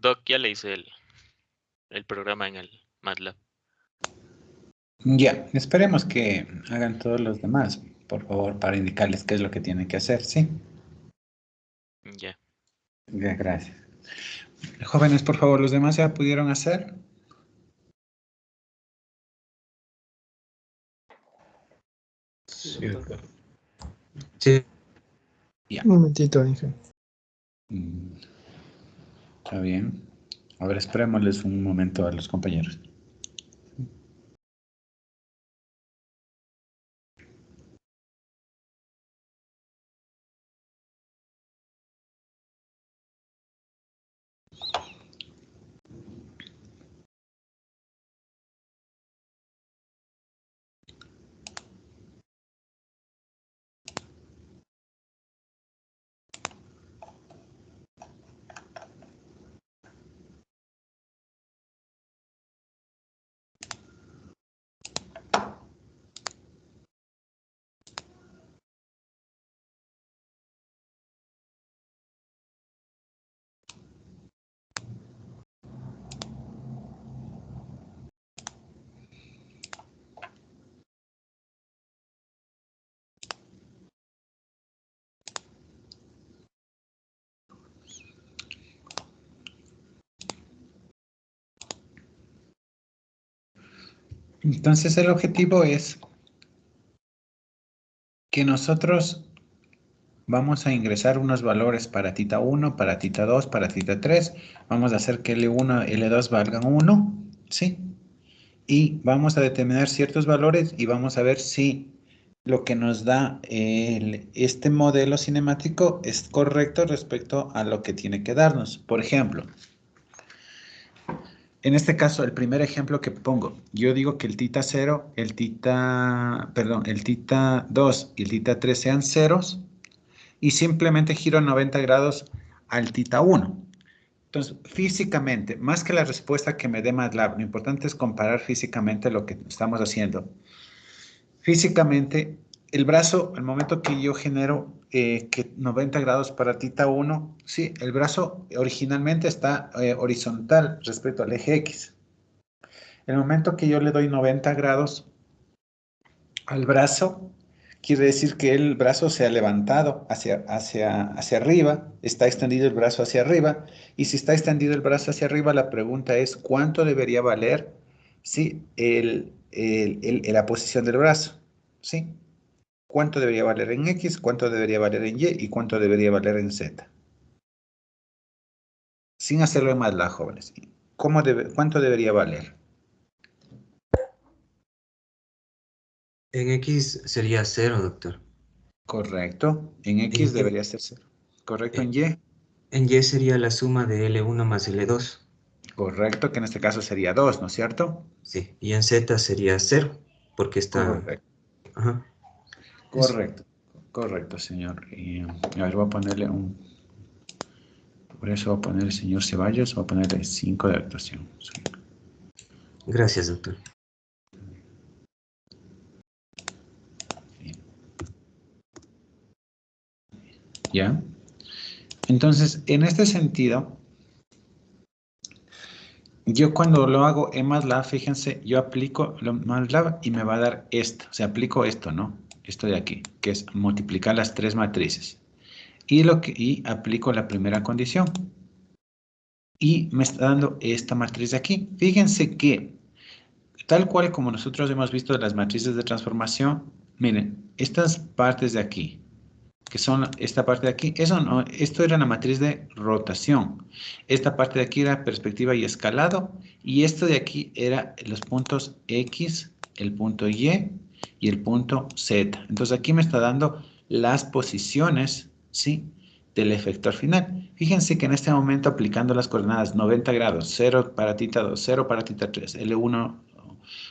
Doc, ya le hice el programa en el MATLAB. Ya, esperemos que hagan todos los demás, por favor, para indicarles qué es lo que tienen que hacer, ¿sí? Ya. Ya, gracias. Jóvenes, por favor, ¿los demás ya pudieron hacer? Sí, doctor. Sí. Ya. Un momentito, Inge. Mm, Está bien. A ver, esperémosles un momento a los compañeros. Entonces, el objetivo es que nosotros vamos a ingresar unos valores para tita 1, para tita 2, para tita 3. Vamos a hacer que L1 y L2 valgan 1, ¿sí? Y vamos a determinar ciertos valores y vamos a ver si lo que nos da este modelo cinemático es correcto respecto a lo que tiene que darnos. Por ejemplo, en este caso, el primer ejemplo que pongo, yo digo que el tita 0, el tita 2 y el tita 3 sean ceros y simplemente giro 90 grados al tita 1. Entonces, físicamente, más que la respuesta que me dé MATLAB, lo importante es comparar físicamente lo que estamos haciendo. Físicamente, el brazo, al momento que yo genero que 90 grados para tita 1, sí, el brazo originalmente está horizontal respecto al eje X. El momento que yo le doy 90 grados al brazo, quiere decir que el brazo se ha levantado hacia arriba, está extendido el brazo hacia arriba, y si está extendido el brazo hacia arriba, la pregunta es, ¿cuánto debería valer ¿sí? La posición del brazo? ¿Sí? ¿Cuánto debería valer en X, cuánto debería valer en Y y cuánto debería valer en Z? Sin hacerlo en MATLAB, jóvenes. ¿Cuánto debería valer? En X sería 0, doctor. Correcto. En En, X en- debería ser 0. Correcto. En en- Y. en Y sería la suma de L1 más L2. Correcto, que en este caso sería 2, ¿no es cierto? Sí. Y en Z sería 0, porque está... Correcto. Ajá. Eso. Correcto. Correcto, señor. A ver, voy a ponerle por eso voy a poner el señor Ceballos, voy a ponerle 5 de actuación. Sí. Gracias, doctor. ¿Ya? Entonces, en este sentido, yo cuando lo hago en MATLAB, fíjense, yo aplico MATLAB y me va a dar esto. O sea, aplico esto, ¿no? Esto de aquí, que es multiplicar las tres matrices. Y aplico la primera condición. Y me está dando esta matriz de aquí. Fíjense que, tal cual como nosotros hemos visto las matrices de transformación, miren, estas partes de aquí, que son esta parte de aquí, esto era la matriz de rotación. Esta parte de aquí era perspectiva y escalado, y esto de aquí era los puntos X, el punto Y y el punto Z. Entonces aquí me está dando las posiciones, ¿sí?, del efector final. Fíjense que en este momento aplicando las coordenadas 90 grados, 0 para tita 2, 0 para tita 3, L1,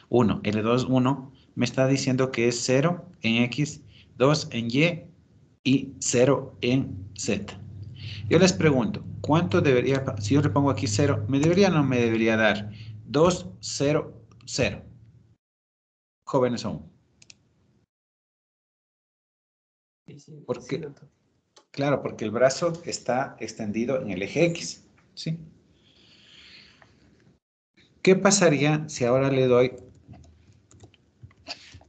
1, L2, 1, me está diciendo que es 0 en X, 2 en y 0 en Z. Yo les pregunto, ¿cuánto debería, si yo le pongo aquí 0, ¿me debería o no me debería dar? 2, 0, 0. Jóvenes aún. Porque, claro, porque el brazo está extendido en el eje X, ¿sí? ¿Qué pasaría si ahora le doy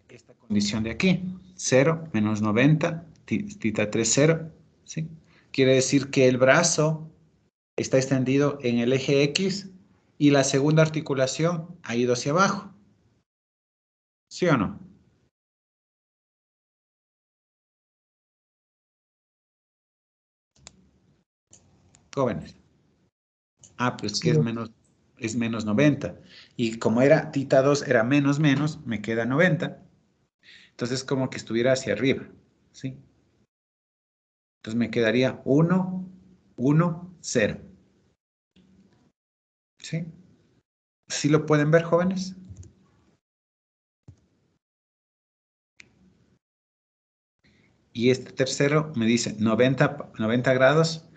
esta condición de aquí? 0 menos 90, tita 3, 0. ¿Sí? Quiere decir que el brazo está extendido en el eje X y la segunda articulación ha ido hacia abajo. ¿Sí o no? Jóvenes. Ah, pues que Sí, es menos 90. Y como era tita 2, era menos, me queda 90. Entonces como que estuviera hacia arriba. ¿Sí? Entonces me quedaría 1, 1, 0. ¿Sí? ¿Sí lo pueden ver, jóvenes? Y este tercero me dice 90 grados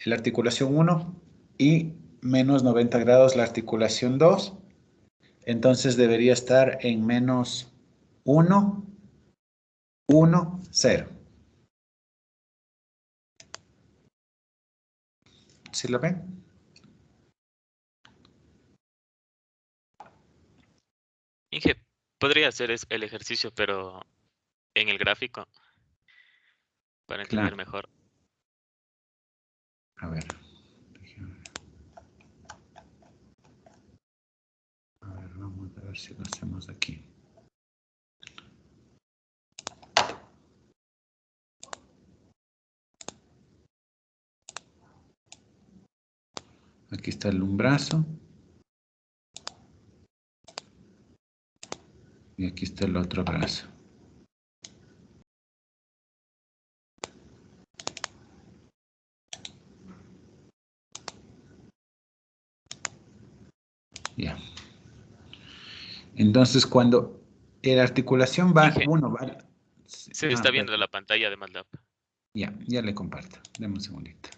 la articulación 1 y menos 90 grados la articulación 2. Entonces debería estar en menos 1, 1, 0. ¿Sí lo ven? Inge, podría hacer el ejercicio, pero en el gráfico, para entender Claro. mejor. A ver. A ver, vamos a ver si lo hacemos aquí. Aquí está un brazo. Y aquí está el otro brazo. Ya. Entonces, cuando la articulación va, Inge, uno va... se está viendo Perdón. la pantalla de MATLAB. Ya le comparto. Deme un segundito.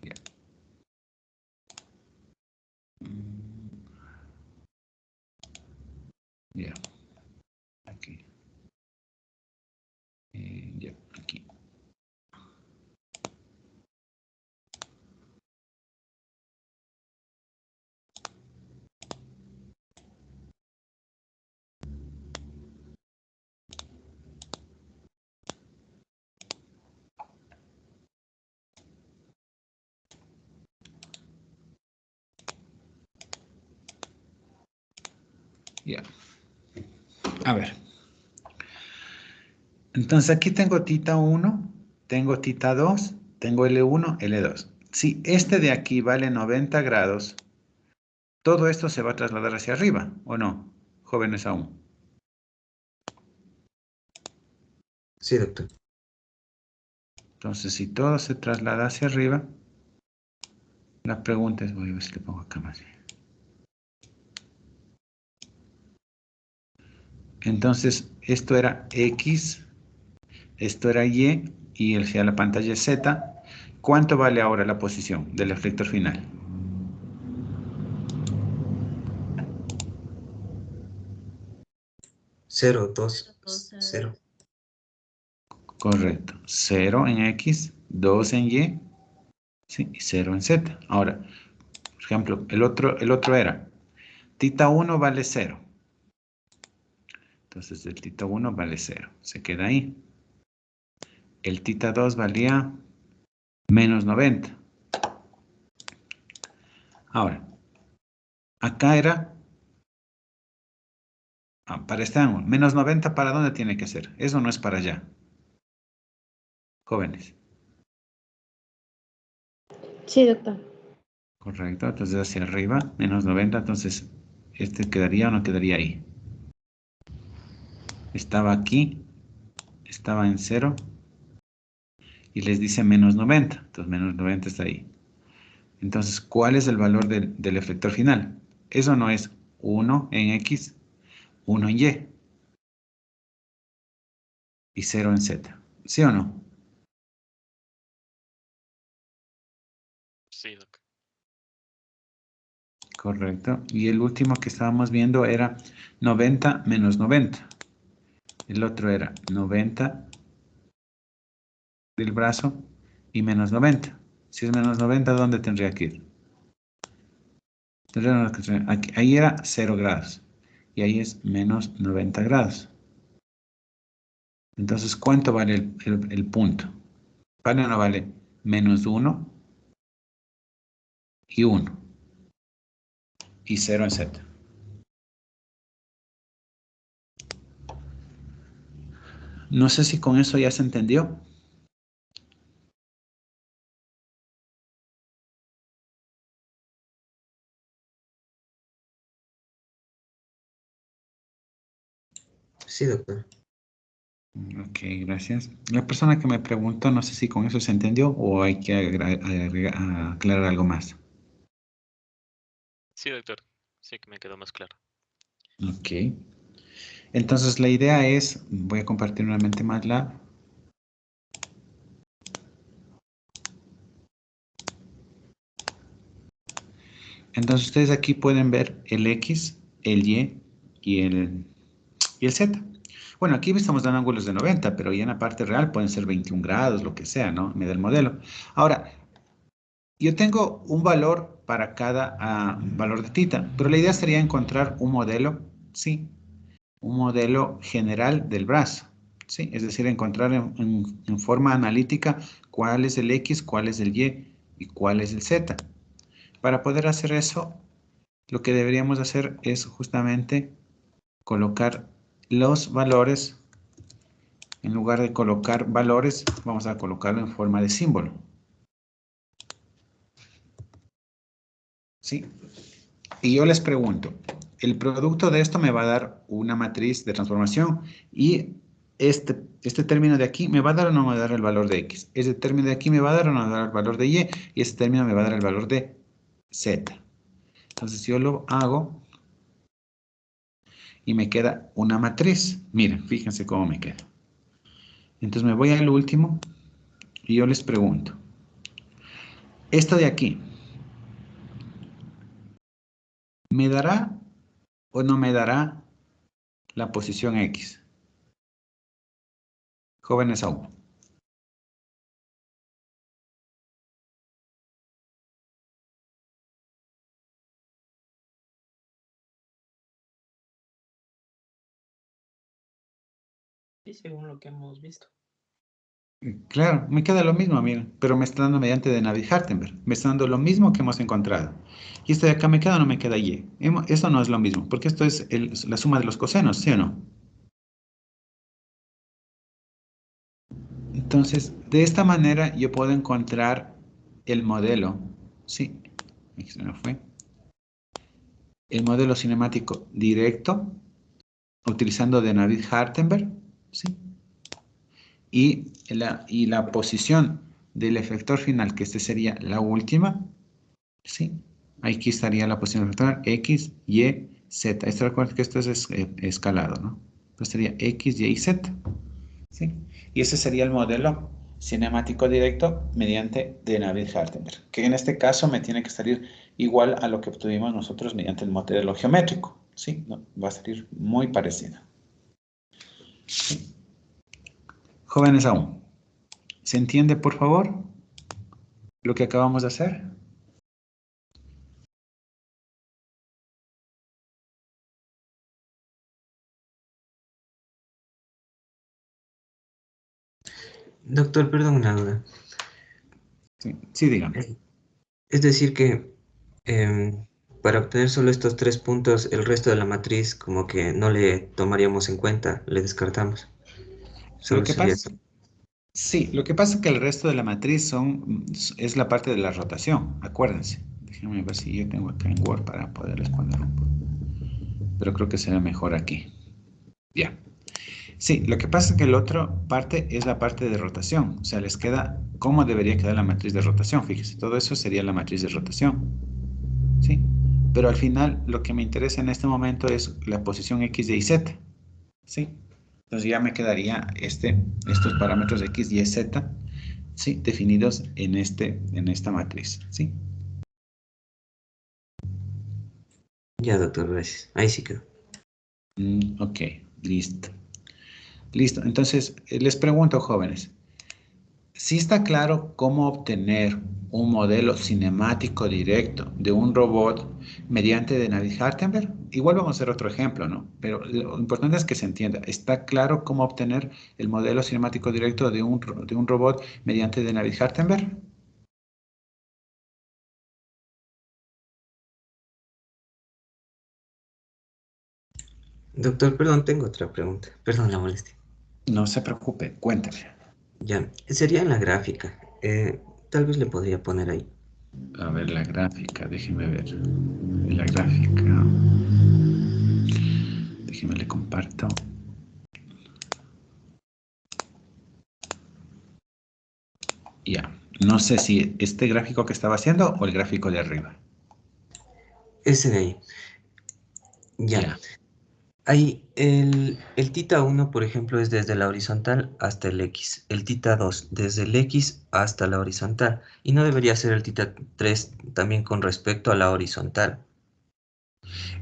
Ya. Ya. Aquí. Ya, aquí. Ya. A ver. Entonces aquí tengo tita 1, tengo tita 2, tengo L1, L2. Si este de aquí vale 90 grados, todo esto se va a trasladar hacia arriba, ¿o no? Jóvenes aún. sí, doctor. Entonces, si todo se traslada hacia arriba, la pregunta es, voy a ver si le pongo acá más. Entonces, esto era X, esto era y hacia la pantalla es Z. ¿Cuánto vale ahora la posición del eflector final? 0, 2, 0. Correcto. 0 en X, 2 en Y, ¿sí? Y 0 en Z. Ahora, por ejemplo, el otro era, tita 1 vale 0. Entonces, el tita 1 vale 0. Se queda ahí. El tita 2 valía menos 90. Ahora, acá era, para este ángulo, menos 90, ¿para dónde tiene que ser? Eso no es para allá. Jóvenes. Sí, doctor. Correcto, entonces hacia arriba, menos 90, entonces este quedaría o no quedaría ahí. Estaba aquí, estaba en 0 y les dice menos 90, entonces menos 90 está ahí. Entonces, ¿cuál es el valor del efector final? Eso no es 1 en X, 1 en y 0 en Z. ¿Sí o no? Sí, doc. Correcto. Y el último que estábamos viendo era 90 menos 90. El otro era 90 del brazo y menos 90. Si es menos 90, ¿dónde tendría que ir? Ahí era 0 grados. Y ahí es menos 90 grados. Entonces, ¿cuánto vale el punto? ¿Vale o no vale? Menos 1 y 1. Y 0 en Z. No sé si con eso ya se entendió. Sí, doctor. Ok, gracias. La persona que me preguntó, no sé si con eso se entendió o hay que aclarar algo más. Sí, doctor. Sí que me quedó más claro. Ok. Entonces la idea es, voy a compartir nuevamente MATLAB. Entonces ustedes aquí pueden ver el X, el Y y el Z. Bueno, aquí estamos dando ángulos de 90, pero ya en la parte real pueden ser 21 grados, lo que sea, ¿no? Me da el modelo. Ahora, yo tengo un valor para cada valor de θ, pero la idea sería encontrar un modelo, sí, un modelo general del brazo, sí, es decir, encontrar en forma analítica cuál es el X, cuál es el Y cuál es el Z. Para poder hacer eso, lo que deberíamos hacer es justamente colocar los valores. En lugar de colocar valores, vamos a colocarlo en forma de símbolo. ¿Sí? Y yo les pregunto, el producto de esto me va a dar una matriz de transformación y este término de aquí me va a dar o no me va a dar el valor de X. Este término de aquí me va a dar o no me va a dar el valor de Y y este término me va a dar el valor de Z. Entonces yo lo hago y me queda una matriz. Miren, fíjense cómo me queda. Entonces me voy al último y yo les pregunto, esto de aquí, ¿me dará o no me dará la posición X? Jóvenes aún. Sí, según lo que hemos visto. Claro, me queda lo mismo, miren, pero me está dando mediante de Navier-Hartenberg. Me está dando lo mismo que hemos encontrado. Y esto de acá me queda o no me queda Y. Eso no es lo mismo, porque esto es la suma de los cosenos, ¿sí o no? Entonces, de esta manera yo puedo encontrar el modelo, ¿sí? Aquí se me fue. El modelo cinemático directo, utilizando de Navier-Hartenberg, ¿sí? Y la posición del efector final, que este sería la última, ¿sí? Aquí estaría la posición del efector X, Y, Z. Esto recuerda que esto es escalado, ¿no? Pues sería X, Y y Z, ¿sí? Y ese sería el modelo cinemático directo mediante de Navier-Hartenberg, que en este caso me tiene que salir igual a lo que obtuvimos nosotros mediante el modelo geométrico, ¿sí? No, va a salir muy parecido. ¿Sí? Jóvenes aún, ¿se entiende, por favor, lo que acabamos de hacer? Doctor, perdón una duda. Sí, sí, dígame. Es decir que para obtener solo estos 3 puntos, el resto de la matriz como que no le tomaríamos en cuenta, le descartamos. Lo Solo que sería... pasa, sí, lo que pasa es que el resto de la matriz es la parte de la rotación, acuérdense. Déjenme ver si yo tengo acá en Word para poderles poner un poco. Pero creo que será mejor aquí. Ya. Sí, lo que pasa es que la otra parte es la parte de rotación. O sea, les queda cómo debería quedar la matriz de rotación. Fíjese, todo eso sería la matriz de rotación. ¿Sí? Pero al final lo que me interesa en este momento es la posición X, Y, Z. ¿Sí? Entonces ya me quedaría estos parámetros X, Y, Z, ¿sí? Definidos en esta matriz. ¿Sí? Ya, doctor, gracias. Ahí sí quedó. Ok, listo. Listo. Entonces, les pregunto, jóvenes, Sí está claro cómo obtener un modelo cinemático directo de un robot mediante de Navier-Hartenberg. Igual vamos a hacer otro ejemplo, ¿no? Pero lo importante es que se entienda. ¿Está claro cómo obtener el modelo cinemático directo de un robot mediante de Navier-Hartenberg? Doctor, perdón, tengo otra pregunta. Perdón la molestia. No se preocupe, cuéntame. Ya, sería en la gráfica. Tal vez le podría poner ahí. A ver la gráfica, déjeme ver. La gráfica. Déjeme le comparto. Ya. No sé si este gráfico que estaba haciendo o el gráfico de arriba. Ese de ahí. Ya. Ya. Ahí, el tita 1, por ejemplo, es desde la horizontal hasta el X. El tita 2, desde el X hasta la horizontal. Y no debería ser el tita 3 también con respecto a la horizontal.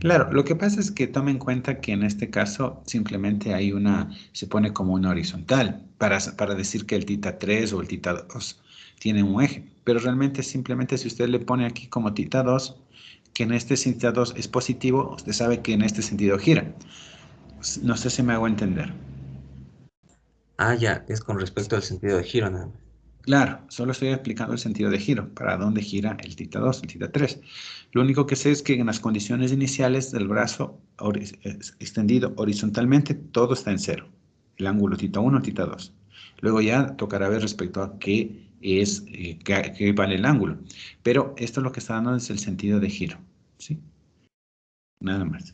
Claro, lo que pasa es que tome en cuenta que en este caso simplemente hay se pone como una horizontal para decir que el tita 3 o el tita 2 tiene un eje, pero realmente simplemente si usted le pone aquí como tita 2, que en este tita 2 es positivo, usted sabe que en este sentido gira. No sé si me hago entender. Ah, ya, es con respecto al sentido de giro nada más. Claro, solo estoy explicando el sentido de giro, para dónde gira el tita 2, el tita 3. Lo único que sé es que en las condiciones iniciales del brazo extendido horizontalmente, todo está en cero. El ángulo tita 1, tita 2. Luego ya tocará ver respecto a qué vale el ángulo. Pero esto lo que está dando es el sentido de giro. ¿Sí? Nada más.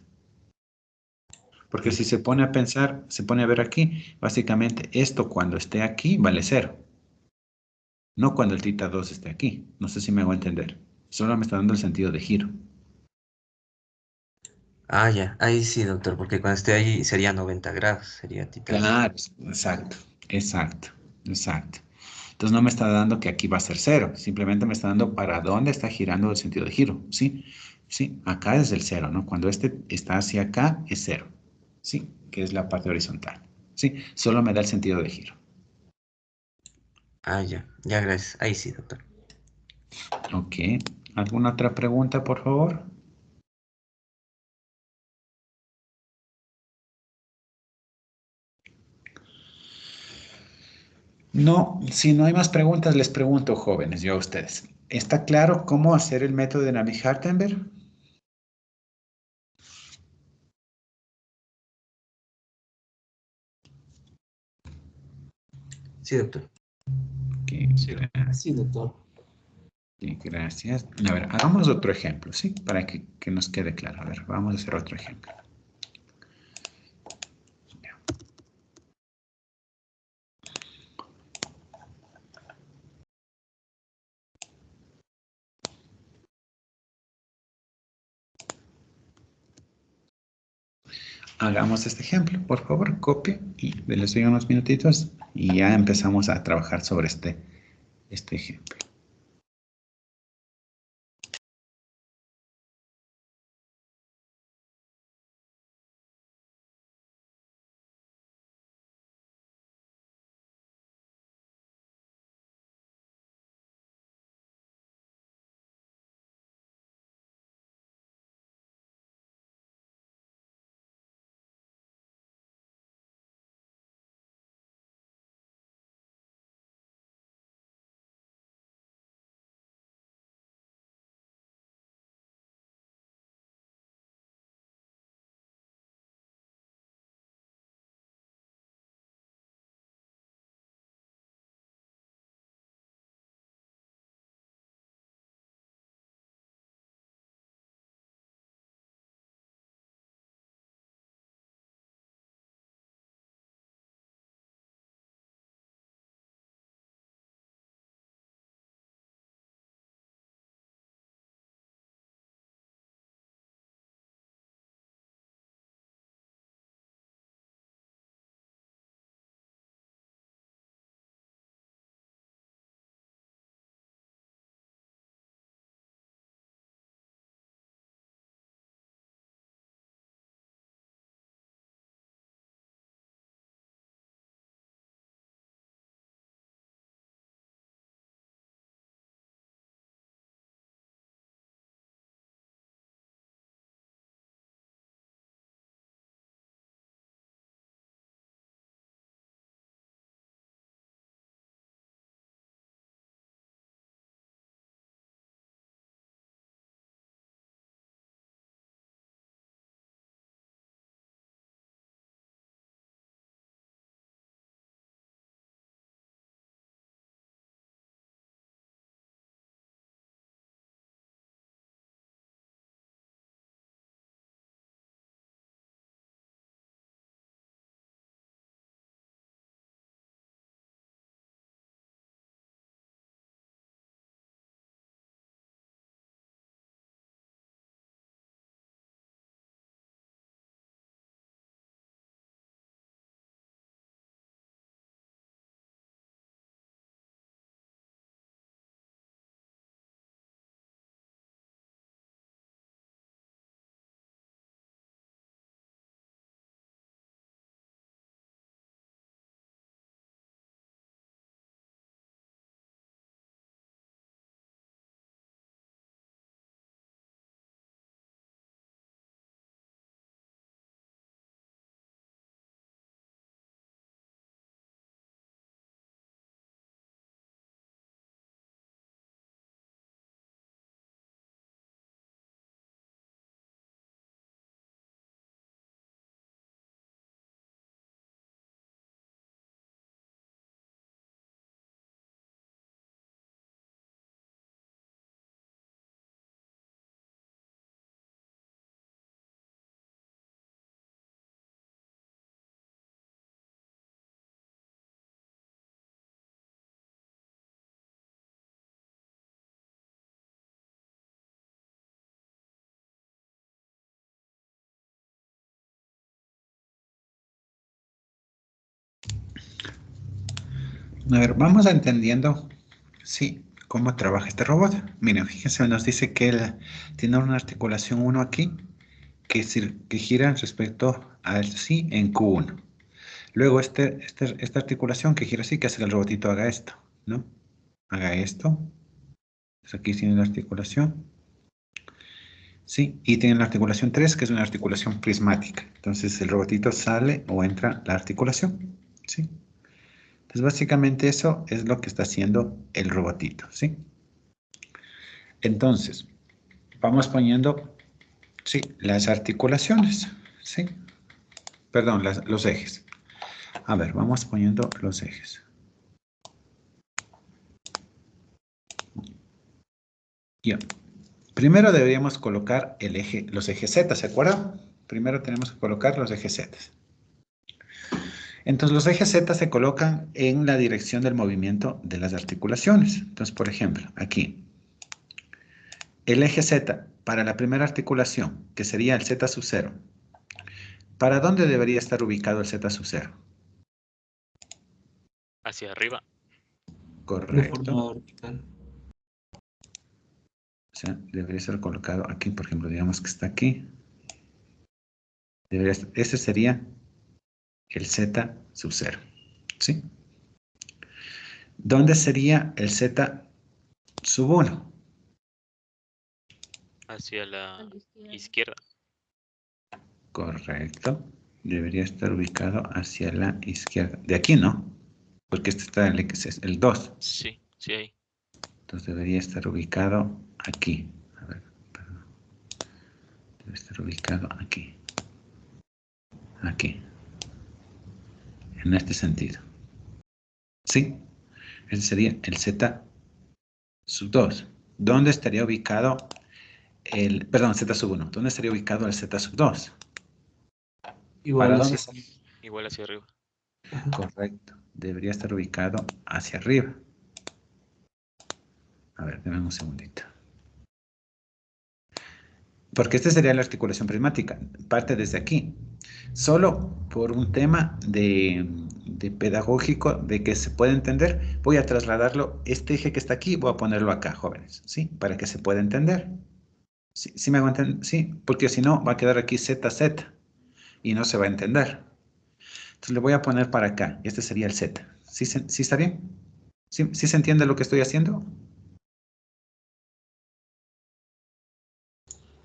Porque si se pone a pensar, se pone a ver aquí, básicamente esto cuando esté aquí vale cero. No cuando el tita 2 esté aquí. No sé si me hago entender. Solo me está dando el sentido de giro. Ah, ya, ahí sí, doctor, porque cuando esté ahí sería 90 grados, sería tita 2. Claro, exacto, exacto, exacto. Entonces no me está dando que aquí va a ser cero, simplemente me está dando para dónde está girando el sentido de giro, ¿sí? Sí, acá es el cero, ¿no? Cuando este está hacia acá es cero, ¿sí? Que es la parte horizontal, ¿sí? Solo me da el sentido de giro. Ah, ya, ya, gracias. Ahí sí, doctor. Ok. ¿Alguna otra pregunta, por favor? No, si no hay más preguntas, les pregunto, jóvenes, yo a ustedes. ¿Está claro cómo hacer el método de Navier-Hartenberg? Sí, doctor. Ok, Sí, Sí, doctor. gracias. A ver, hagamos otro ejemplo, ¿sí? Para que nos quede claro. A ver, vamos a hacer otro ejemplo. Hagamos este ejemplo, por favor, copie y les doy unos minutitos y ya empezamos a trabajar sobre este ejemplo. A ver, vamos entendiendo, sí, cómo trabaja este robot. Miren, fíjense, nos dice que él tiene una articulación 1 aquí, que gira respecto al sí en Q1. Luego esta articulación que gira así, que hace que el robotito haga esto, ¿no? Haga esto. Entonces aquí tiene la articulación. Sí, y tiene la articulación 3, que es una articulación prismática. Entonces el robotito sale o entra la articulación, ¿sí? Entonces básicamente eso es lo que está haciendo el robotito, ¿sí? Entonces, vamos poniendo, sí, las articulaciones, ¿sí? Perdón, los ejes. A ver, vamos poniendo los ejes. Ya. Primero deberíamos colocar los ejes Z, ¿se acuerdan? Primero tenemos que colocar los ejes Z. Entonces los ejes Z se colocan en la dirección del movimiento de las articulaciones. Entonces, por ejemplo, aquí, el eje Z para la primera articulación, que sería el Z sub 0. ¿Para dónde debería estar ubicado el Z sub 0? Hacia arriba. Correcto. O sea, debería ser colocado aquí, por ejemplo, digamos que está aquí. Ese sería el Z sub 0, ¿sí? ¿Dónde sería el Z sub 1? Hacia la izquierda. Correcto. Debería estar ubicado hacia la izquierda. De aquí no, porque este está en el 2. Sí, sí, ahí. Entonces debería estar ubicado aquí. A ver, perdón. Debe estar ubicado aquí. Aquí. En este sentido. ¿Sí? Ese sería el Z sub 2. ¿Dónde estaría ubicado Z sub 1? ¿Dónde estaría ubicado el Z sub 2? Igual dónde? Igual hacia arriba. Correcto. Debería estar ubicado hacia arriba. A ver, denme un segundito. Porque esta sería la articulación prismática. Parte desde aquí. Solo por un tema de pedagógico, de que se pueda entender, voy a trasladarlo, este eje que está aquí, voy a ponerlo acá, jóvenes, ¿sí? Para que se pueda entender. ¿Sí me hago entender? Sí, porque si no, va a quedar aquí ZZ y no se va a entender. Entonces le voy a poner para acá. Este sería el Z. ¿Sí está bien? ¿Sí se entiende lo que estoy haciendo?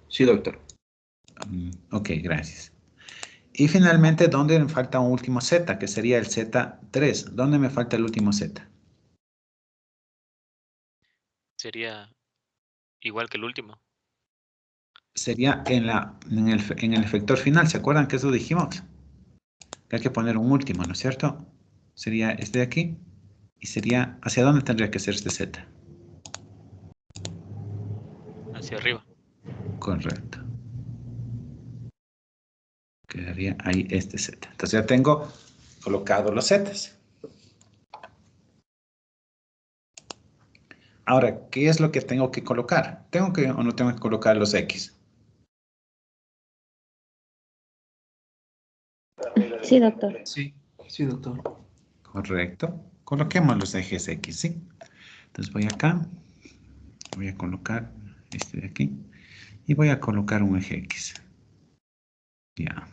Sí, doctor. Ok, gracias. Y finalmente, ¿dónde me falta un último Z? Que sería el Z3. ¿Dónde me falta el último Z? Sería igual que el último. Sería en el efector final. ¿Se acuerdan que eso dijimos? Que hay que poner un último, ¿no es cierto? Sería este de aquí. Y sería, ¿hacia dónde tendría que ser este Z? Hacia arriba. Correcto. Quedaría ahí este Z. Entonces ya tengo colocado los Zs. Ahora, ¿qué es lo que tengo que colocar? ¿Tengo que o no tengo que colocar los X? Sí, doctor. Sí, sí, doctor. Correcto. Coloquemos los ejes X, ¿sí? Entonces voy acá. Voy a colocar este de aquí. Y voy a colocar un eje X. Ya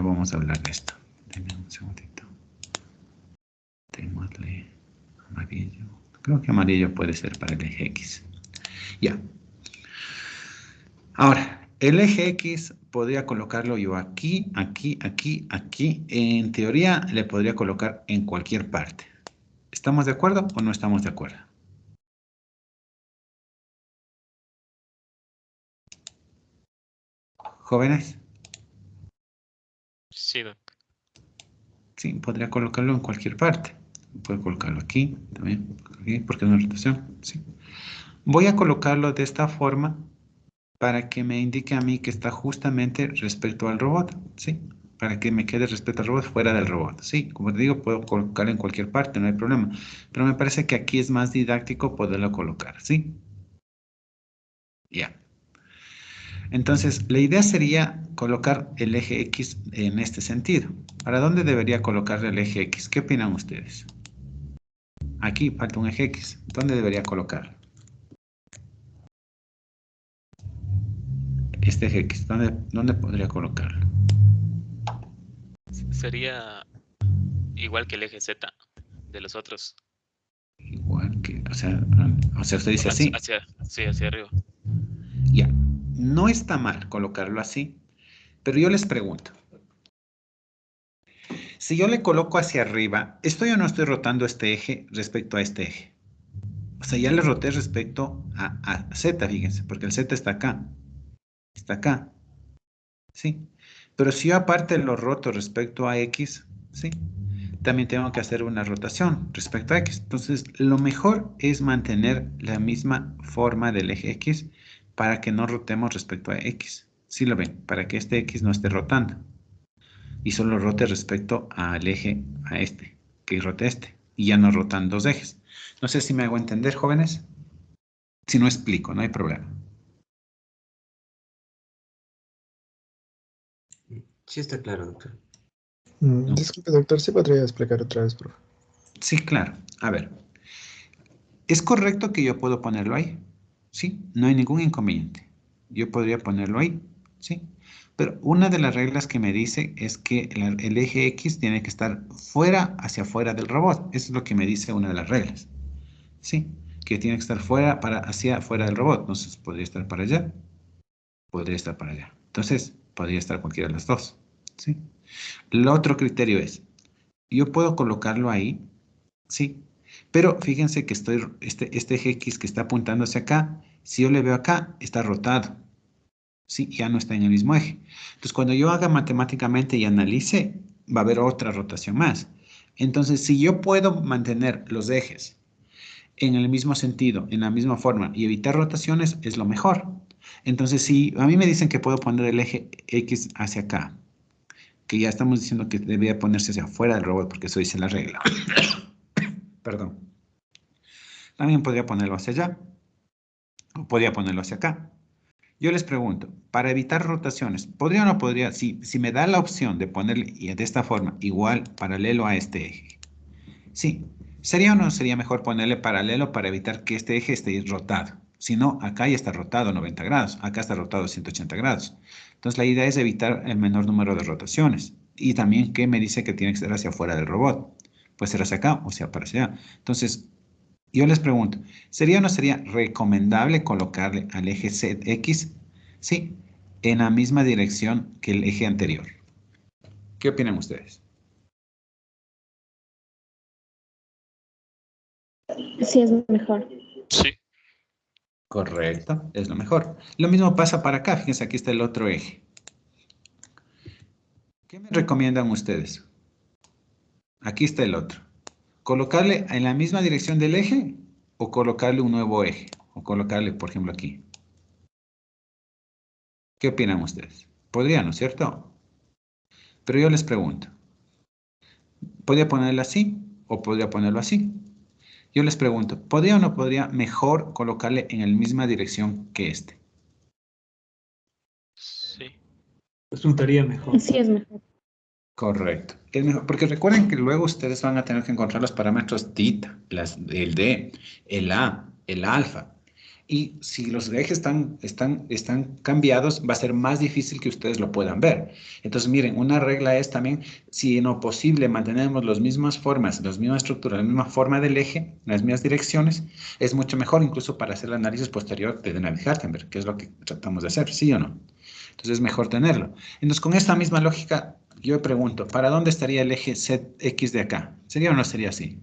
vamos a hablar de esto. Denme un segundito. Démosle amarillo. Creo que amarillo puede ser para el eje X. Ya. Ahora, el eje X podría colocarlo yo aquí, aquí, aquí, aquí. En teoría le podría colocar en cualquier parte. ¿Estamos de acuerdo o no estamos de acuerdo? ¿Jóvenes? Sí, doctor. Sí, podría colocarlo en cualquier parte. Puedo colocarlo aquí también, aquí, porque es una rotación. Sí. Voy a colocarlo de esta forma para que me indique a mí que está justamente respecto al robot, ¿sí? Para que me quede respecto al robot fuera del robot, ¿sí? Como te digo, puedo colocarlo en cualquier parte, no hay problema. Pero me parece que aquí es más didáctico poderlo colocar, ¿sí? Ya. Entonces, la idea sería colocar el eje X en este sentido. ¿Para dónde debería colocar el eje X? ¿Qué opinan ustedes? Aquí falta un eje X. ¿Dónde debería colocarlo? Este eje X, ¿dónde podría colocarlo? Sería igual que el eje Z de los otros. Igual que, o sea usted dice así. Sí, hacia arriba. Ya, no está mal colocarlo así, pero yo les pregunto. Si yo le coloco hacia arriba, ¿estoy o no estoy rotando este eje respecto a este eje? O sea, ya le roté respecto a Z, fíjense, porque el Z está acá. Está acá. ¿Sí? Pero si yo aparte lo roto respecto a X, ¿sí? También tengo que hacer una rotación respecto a X. Entonces, lo mejor es mantener la misma forma del eje X para que no rotemos respecto a X. ¿Sí lo ven? Para que este X no esté rotando. Y solo rote respecto al eje, a este, que rote este. Y ya no rotan dos ejes. No sé si me hago entender, jóvenes. Si no explico, no hay problema. Sí está claro, doctor. Disculpe, doctor, ¿sí podría explicar otra vez, por favor? Sí, claro. A ver. ¿Es correcto que yo puedo ponerlo ahí? Sí, no hay ningún inconveniente. Yo podría ponerlo ahí, sí. Pero una de las reglas que me dice es que el eje X tiene que estar fuera, hacia afuera del robot. Eso es lo que me dice una de las reglas. Sí, que tiene que estar fuera, hacia afuera del robot. Entonces, podría estar para allá, podría estar para allá. Entonces, podría estar cualquiera de las dos, ¿sí? El otro criterio es, yo puedo colocarlo ahí, sí, pero fíjense que este eje X que está apuntando hacia acá, si yo le veo acá, está rotado. Sí, ya no está en el mismo eje. Entonces, cuando yo haga matemáticamente y analice, va a haber otra rotación más. Entonces, si yo puedo mantener los ejes en el mismo sentido, en la misma forma y evitar rotaciones, es lo mejor. Entonces, si a mí me dicen que puedo poner el eje X hacia acá, que ya estamos diciendo que debería ponerse hacia afuera del robot, porque eso dice la regla. Perdón. También podría ponerlo hacia allá, o podría ponerlo hacia acá. Yo les pregunto, para evitar rotaciones, ¿podría o no podría, si me da la opción de ponerle de esta forma, igual, paralelo a este eje? Sí, ¿sería o no sería mejor ponerle paralelo para evitar que este eje esté rotado? Si no, acá ya está rotado 90 grados, acá está rotado 180 grados. Entonces la idea es evitar el menor número de rotaciones. Y también, ¿qué me dice que tiene que ser hacia afuera del robot? Puede ser hacia acá o sea para allá. Entonces, yo les pregunto, ¿sería o no sería recomendable colocarle al eje ZX? Sí, en la misma dirección que el eje anterior. ¿Qué opinan ustedes? Sí, es mejor. Sí. Correcto, es lo mejor. Lo mismo pasa para acá, fíjense, aquí está el otro eje. ¿Qué me recomiendan ustedes? Aquí está el otro. ¿Colocarle en la misma dirección del eje o colocarle un nuevo eje? O colocarle, por ejemplo, aquí. ¿Qué opinan ustedes? Podrían, ¿no es cierto? Pero yo les pregunto, ¿podría ponerlo así o podría ponerlo así? Yo les pregunto, ¿podría o no podría mejor colocarle en la misma dirección que este? Sí. Resultaría mejor. Sí, es mejor. Correcto. Es mejor, porque recuerden que luego ustedes van a tener que encontrar los parámetros tita, el D, el A, el alfa. Y si los ejes están cambiados, va a ser más difícil que ustedes lo puedan ver. Entonces, miren, una regla es también, si en lo posible mantenemos las mismas formas, las mismas estructuras, la misma forma del eje, las mismas direcciones, es mucho mejor incluso para hacer el análisis posterior de Navier-Hartenberg, que es lo que tratamos de hacer, ¿sí o no? Entonces es mejor tenerlo. Entonces, con esta misma lógica, yo pregunto, ¿para dónde estaría el eje ZX de acá? ¿Sería o no sería así?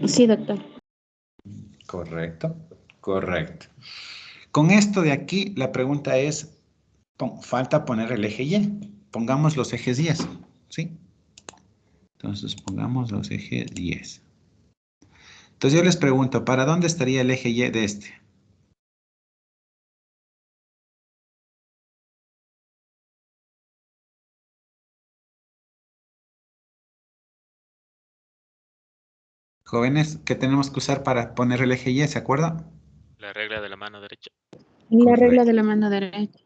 Sí, doctor. Correcto, correcto. Con esto de aquí, la pregunta es, falta poner el eje Y. Pongamos los ejes 10, ¿sí? Entonces, pongamos los ejes 10. Entonces, yo les pregunto, ¿para dónde estaría el eje Y de este? Jóvenes, ¿qué tenemos que usar para poner el eje Y? ¿Se acuerdan? La regla de la mano derecha. La regla Correcto. de la mano derecha.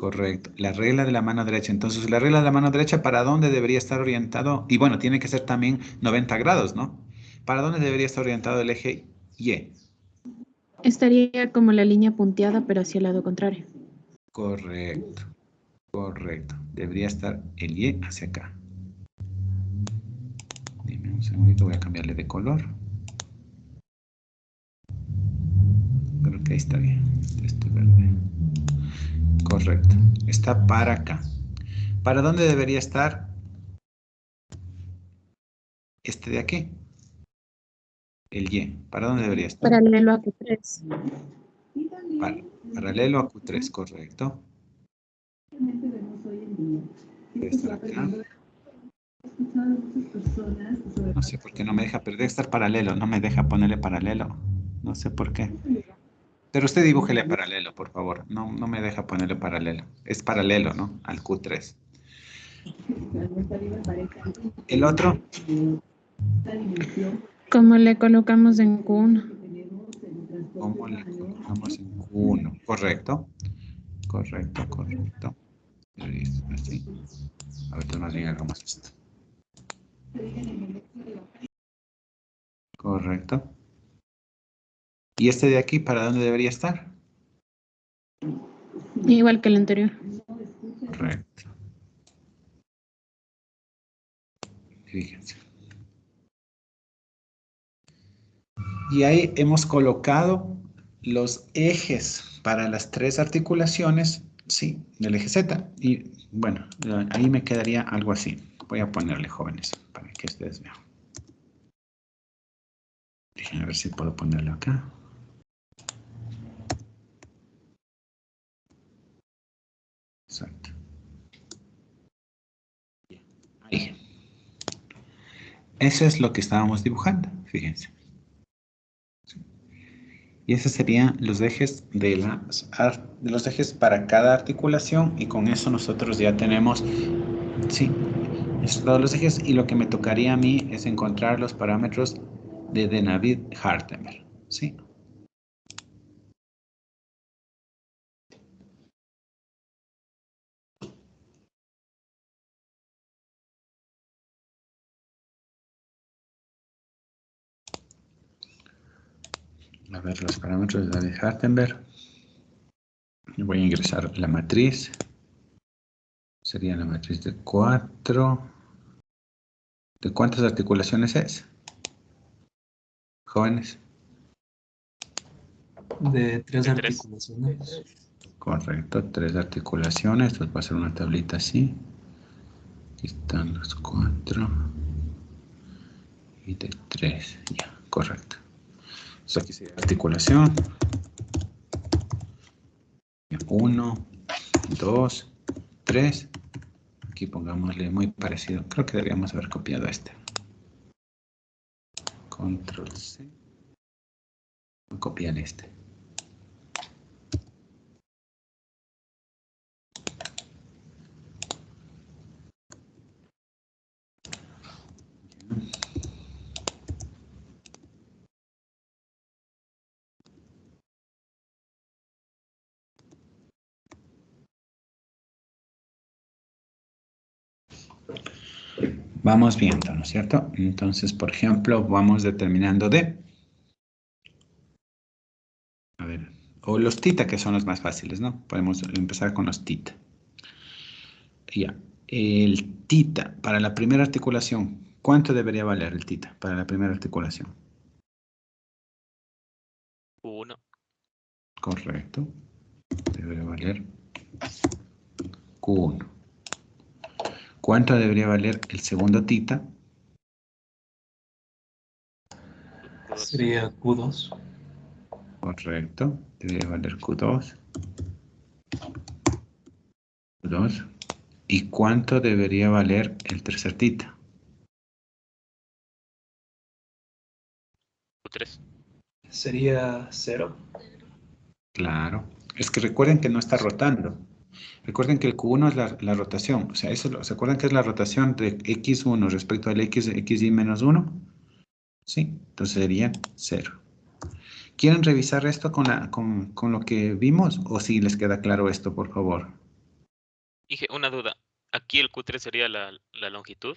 Correcto. La regla de la mano derecha. Entonces, la regla de la mano derecha, ¿para dónde debería estar orientado? Y bueno, tiene que ser también 90 grados, ¿no? ¿Para dónde debería estar orientado el eje Y? Estaría como la línea punteada, pero hacia el lado contrario. Correcto. Correcto. Debería estar el Y hacia acá. Dime un segundito, voy a cambiarle de color. Creo que ahí está bien. Este verde. Correcto. Está para acá. ¿Para dónde debería estar este de aquí? El Y. ¿Para dónde debería estar? Paralelo a Q3. Paralelo a Q3, correcto. Debe estar acá. No sé por qué no me deja, pero debe estar paralelo. No me deja ponerle paralelo. No sé por qué. Pero usted dibújele paralelo, por favor. No, no me deja ponerle paralelo. Es paralelo, ¿no? Al Q3. ¿El otro? ¿Cómo le colocamos en Q1? ¿Cómo le colocamos en Q1? Correcto. Correcto, correcto. Así. A ver, más bien hagamos esto. Correcto. ¿Y este de aquí para dónde debería estar? Igual que el anterior. Correcto. Fíjense. Y ahí hemos colocado los ejes para las tres articulaciones, sí, del eje Z. Y bueno, ahí me quedaría algo así. Voy a ponerle jóvenes para que ustedes vean. Déjenme ver si puedo ponerlo acá. Exacto. Ahí. Eso es lo que estábamos dibujando, fíjense. Y esos serían los ejes de los ejes para cada articulación, y con eso nosotros ya tenemos, sí, todos los ejes, y lo que me tocaría a mí es encontrar los parámetros de Navier-Hartenberg, ¿sí? A ver, los parámetros de Navier-Hartenberg. Voy a ingresar la matriz. Sería la matriz de 4. ¿De cuántas articulaciones es? Jóvenes. De 3 De 3. articulaciones. Correcto, 3 articulaciones. Entonces va a ser una tablita así. Aquí están los 4. Y de 3. Ya, correcto. Entonces aquí sería articulación. 1, 2, 3. Aquí pongámosle muy parecido. Creo que deberíamos haber copiado este. Control C. Copiar este. Vamos viendo, ¿no es cierto? Entonces, por ejemplo, vamos determinando D. A ver, o los tita, que son los más fáciles, ¿no? Podemos empezar con los tita. Ya, el tita para la primera articulación, ¿cuánto debería valer el tita para la primera articulación? 1. Correcto. Debería valer Q1. ¿Cuánto debería valer el segundo tita? Sería Q2. Correcto. Debería valer Q2. Q2. ¿Y cuánto debería valer el tercer tita? Q3. Sería 0. Claro. Es que recuerden que no está rotando. Recuerden que el Q1 es la rotación. O sea, ¿se acuerdan que es la rotación de X1 respecto al XY menos 1? Sí, entonces sería 0. ¿Quieren revisar esto con lo que vimos? ¿O si les queda claro esto, por favor? Dije, una duda. Aquí el Q3 sería la longitud.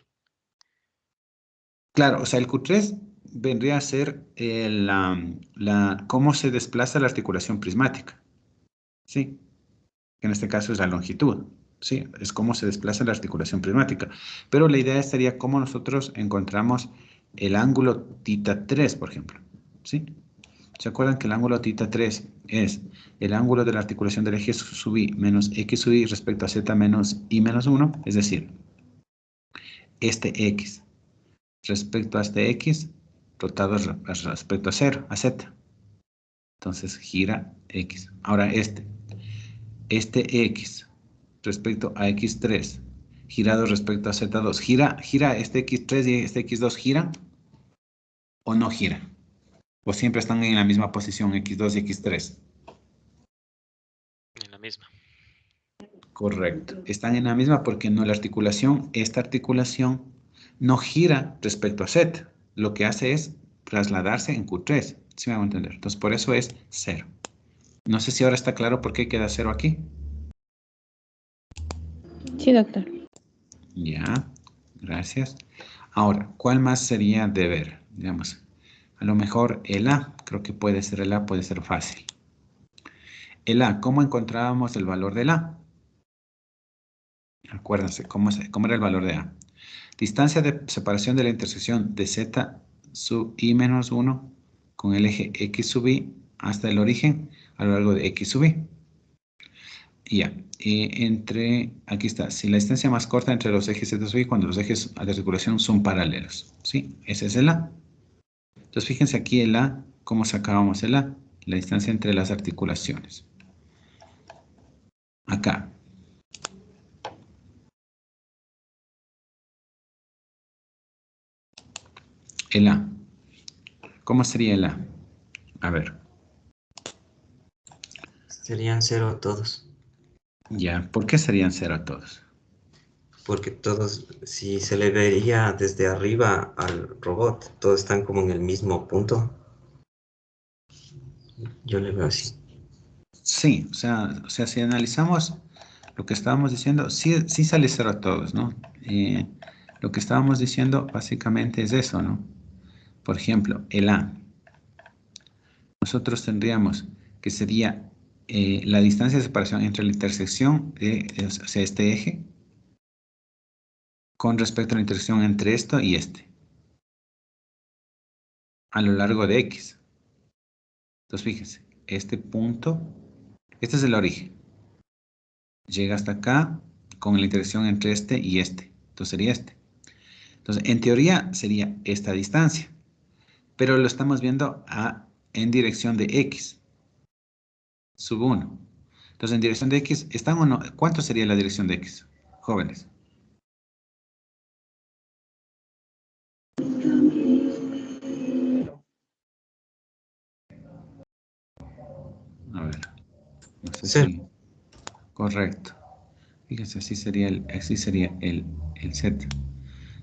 Claro, o sea, el Q3 vendría a ser cómo se desplaza la articulación prismática. Sí, en este caso es la longitud. Sí, es cómo se desplaza la articulación prismática. Pero la idea sería cómo nosotros encontramos el ángulo θ3, por ejemplo. ¿Sí? ¿Se acuerdan que el ángulo θ3 es el ángulo de la articulación del eje sub i menos x sub i respecto a z menos i menos 1? Es decir, este x respecto a este x rotado respecto a 0, a z. Entonces gira x. Ahora este x respecto a x3 girado respecto a z2. ¿Gira este x3 y este x2 giran o no giran? ¿O siempre están en la misma posición x2 y x3? En la misma. Correcto. Están en la misma porque no la articulación, esta articulación no gira respecto a z. Lo que hace es trasladarse en Q3. ¿Sí me hago entender? Entonces por eso es 0. No sé si ahora está claro por qué queda 0 aquí. Sí, doctor. Ya, gracias. Ahora, ¿cuál más sería de ver? Digamos, a lo mejor el A, creo que puede ser el A, puede ser fácil. El A, ¿cómo encontrábamos el valor del A? Acuérdense, ¿cómo era el valor de A? Distancia de separación de la intersección de Z sub i menos 1 con el eje x sub i hasta el origen a lo largo de x sub i. Ya, aquí está, si la distancia más corta entre los ejes Z sub i cuando los ejes de articulación son paralelos. ¿Sí? Ese es el A. Entonces fíjense aquí el A, ¿cómo sacábamos el A? La distancia entre las articulaciones. Acá. El A. ¿Cómo sería el A? A ver. Serían 0 todos. Ya, ¿por qué serían 0 a todos? Porque todos, si se le vería desde arriba al robot, todos están como en el mismo punto. Yo le veo así. Sí, o sea, si analizamos lo que estábamos diciendo, sí sale 0 a todos, ¿no? Lo que estábamos diciendo básicamente es eso, ¿no? Por ejemplo, el A. Nosotros tendríamos que sería la distancia de separación entre la intersección de o sea, este eje con respecto a la intersección entre esto y este a lo largo de X. Entonces, fíjense, este punto, este es el origen. Llega hasta acá con la intersección entre este y este. Entonces, sería este. Entonces, en teoría, sería esta distancia. Pero lo estamos viendo en dirección de X. Sub 1. Entonces, en dirección de X, ¿están o no? ¿Cuánto sería la dirección de X? Jóvenes. A ver. No sé si... Correcto. Fíjense, así sería el Z.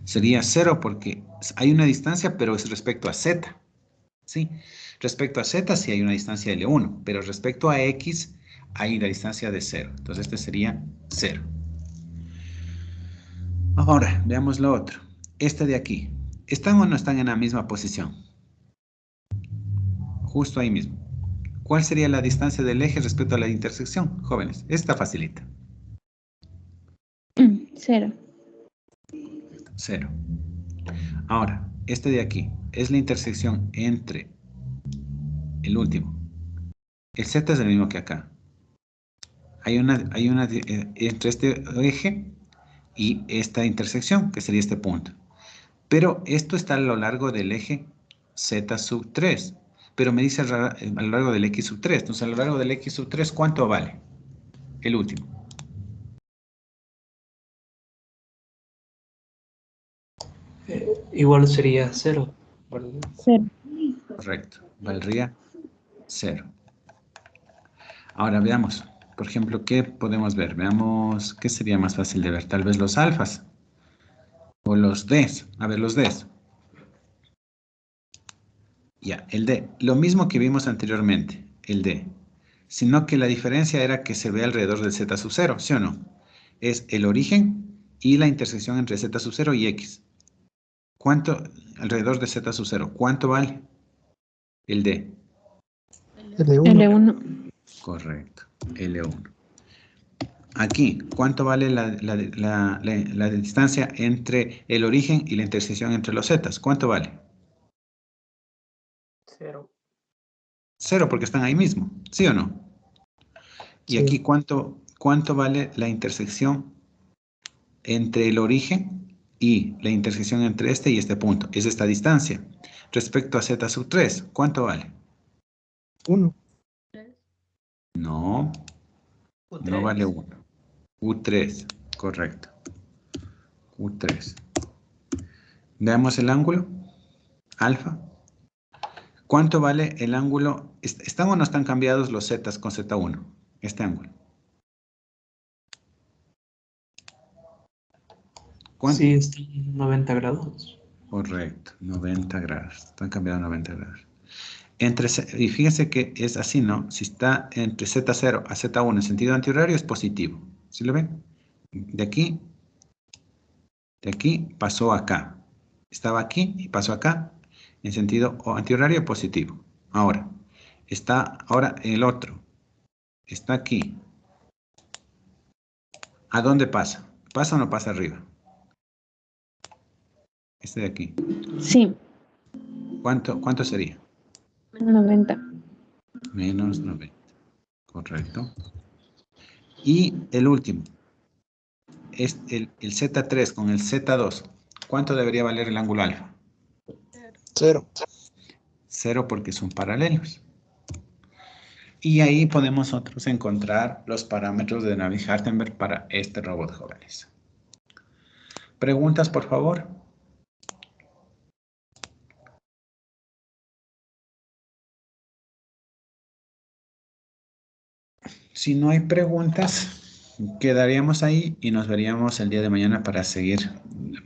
Sería 0 porque hay una distancia, pero es respecto a Z. ¿Sí? Respecto a Z sí hay una distancia de L1, pero respecto a X hay la distancia de 0. Entonces este sería 0. Ahora, veamos lo otro. Este de aquí. ¿Están o no están en la misma posición? Justo ahí mismo. ¿Cuál sería la distancia del eje respecto a la intersección, jóvenes? Esta facilita. 0. 0. Ahora, este de aquí es la intersección entre el último. El Z es el mismo que acá. Hay una entre este eje y esta intersección, que sería este punto. Pero esto está a lo largo del eje Z sub 3. Pero me dice a lo largo del X sub 3. Entonces, a lo largo del X sub 3, ¿cuánto vale? El último. Igual sería 0. 0. Correcto. Valdría 0. Ahora veamos. Por ejemplo, ¿qué podemos ver? Veamos qué sería más fácil de ver. Tal vez los alfas. O los Ds. A ver, los Ds. Ya, el D. Lo mismo que vimos anteriormente, el D. Sino que la diferencia era que se ve alrededor del Z sub 0, ¿sí o no? es el origen y la intersección entre z sub 0 y x. ¿Cuánto, alrededor de z sub 0, cuánto vale el d? L1. Correcto, L1. Aquí, ¿cuánto vale la distancia entre el origen y la intersección entre los zetas? ¿Cuánto vale? 0. 0, porque están ahí mismo, ¿sí o no? Y Sí. aquí, ¿cuánto vale la intersección entre el origen y la intersección entre este y este punto? Es esta distancia. Respecto a z sub 3, ¿cuánto vale? 1. No, no vale 1. U3, correcto. U3. Veamos el ángulo, alfa. ¿Cuánto vale el ángulo? ¿Están o no están cambiados los zetas con Z1? Este ángulo. ¿Cuánto? Sí, está en 90 grados. Correcto, 90 grados. Están cambiados 90 grados. Y fíjense que es así, ¿no? Si está entre Z0 a Z1 en sentido antihorario es positivo. ¿Sí lo ven? De aquí pasó acá. Estaba aquí y pasó acá en sentido antihorario positivo. Ahora, ahora el otro. Está aquí. ¿A dónde pasa? ¿Pasa o no pasa arriba? Este de aquí. Sí, ¿Cuánto sería? 90. Menos 90. Correcto. Y el último. Es el Z3 con el Z2. ¿Cuánto debería valer el ángulo alfa? 0. 0 porque son paralelos. Y ahí podemos nosotros encontrar los parámetros de Navier-Hartenberg para este robot, jóvenes. ¿Preguntas, por favor? Si no hay preguntas, quedaríamos ahí y nos veríamos el día de mañana para seguir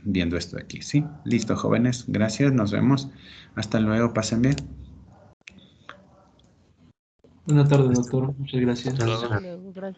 viendo esto aquí, ¿sí? Listo, jóvenes. Gracias, nos vemos. Hasta luego, pasen bien. Buenas tardes, doctor. Muchas gracias. Gracias. Luego.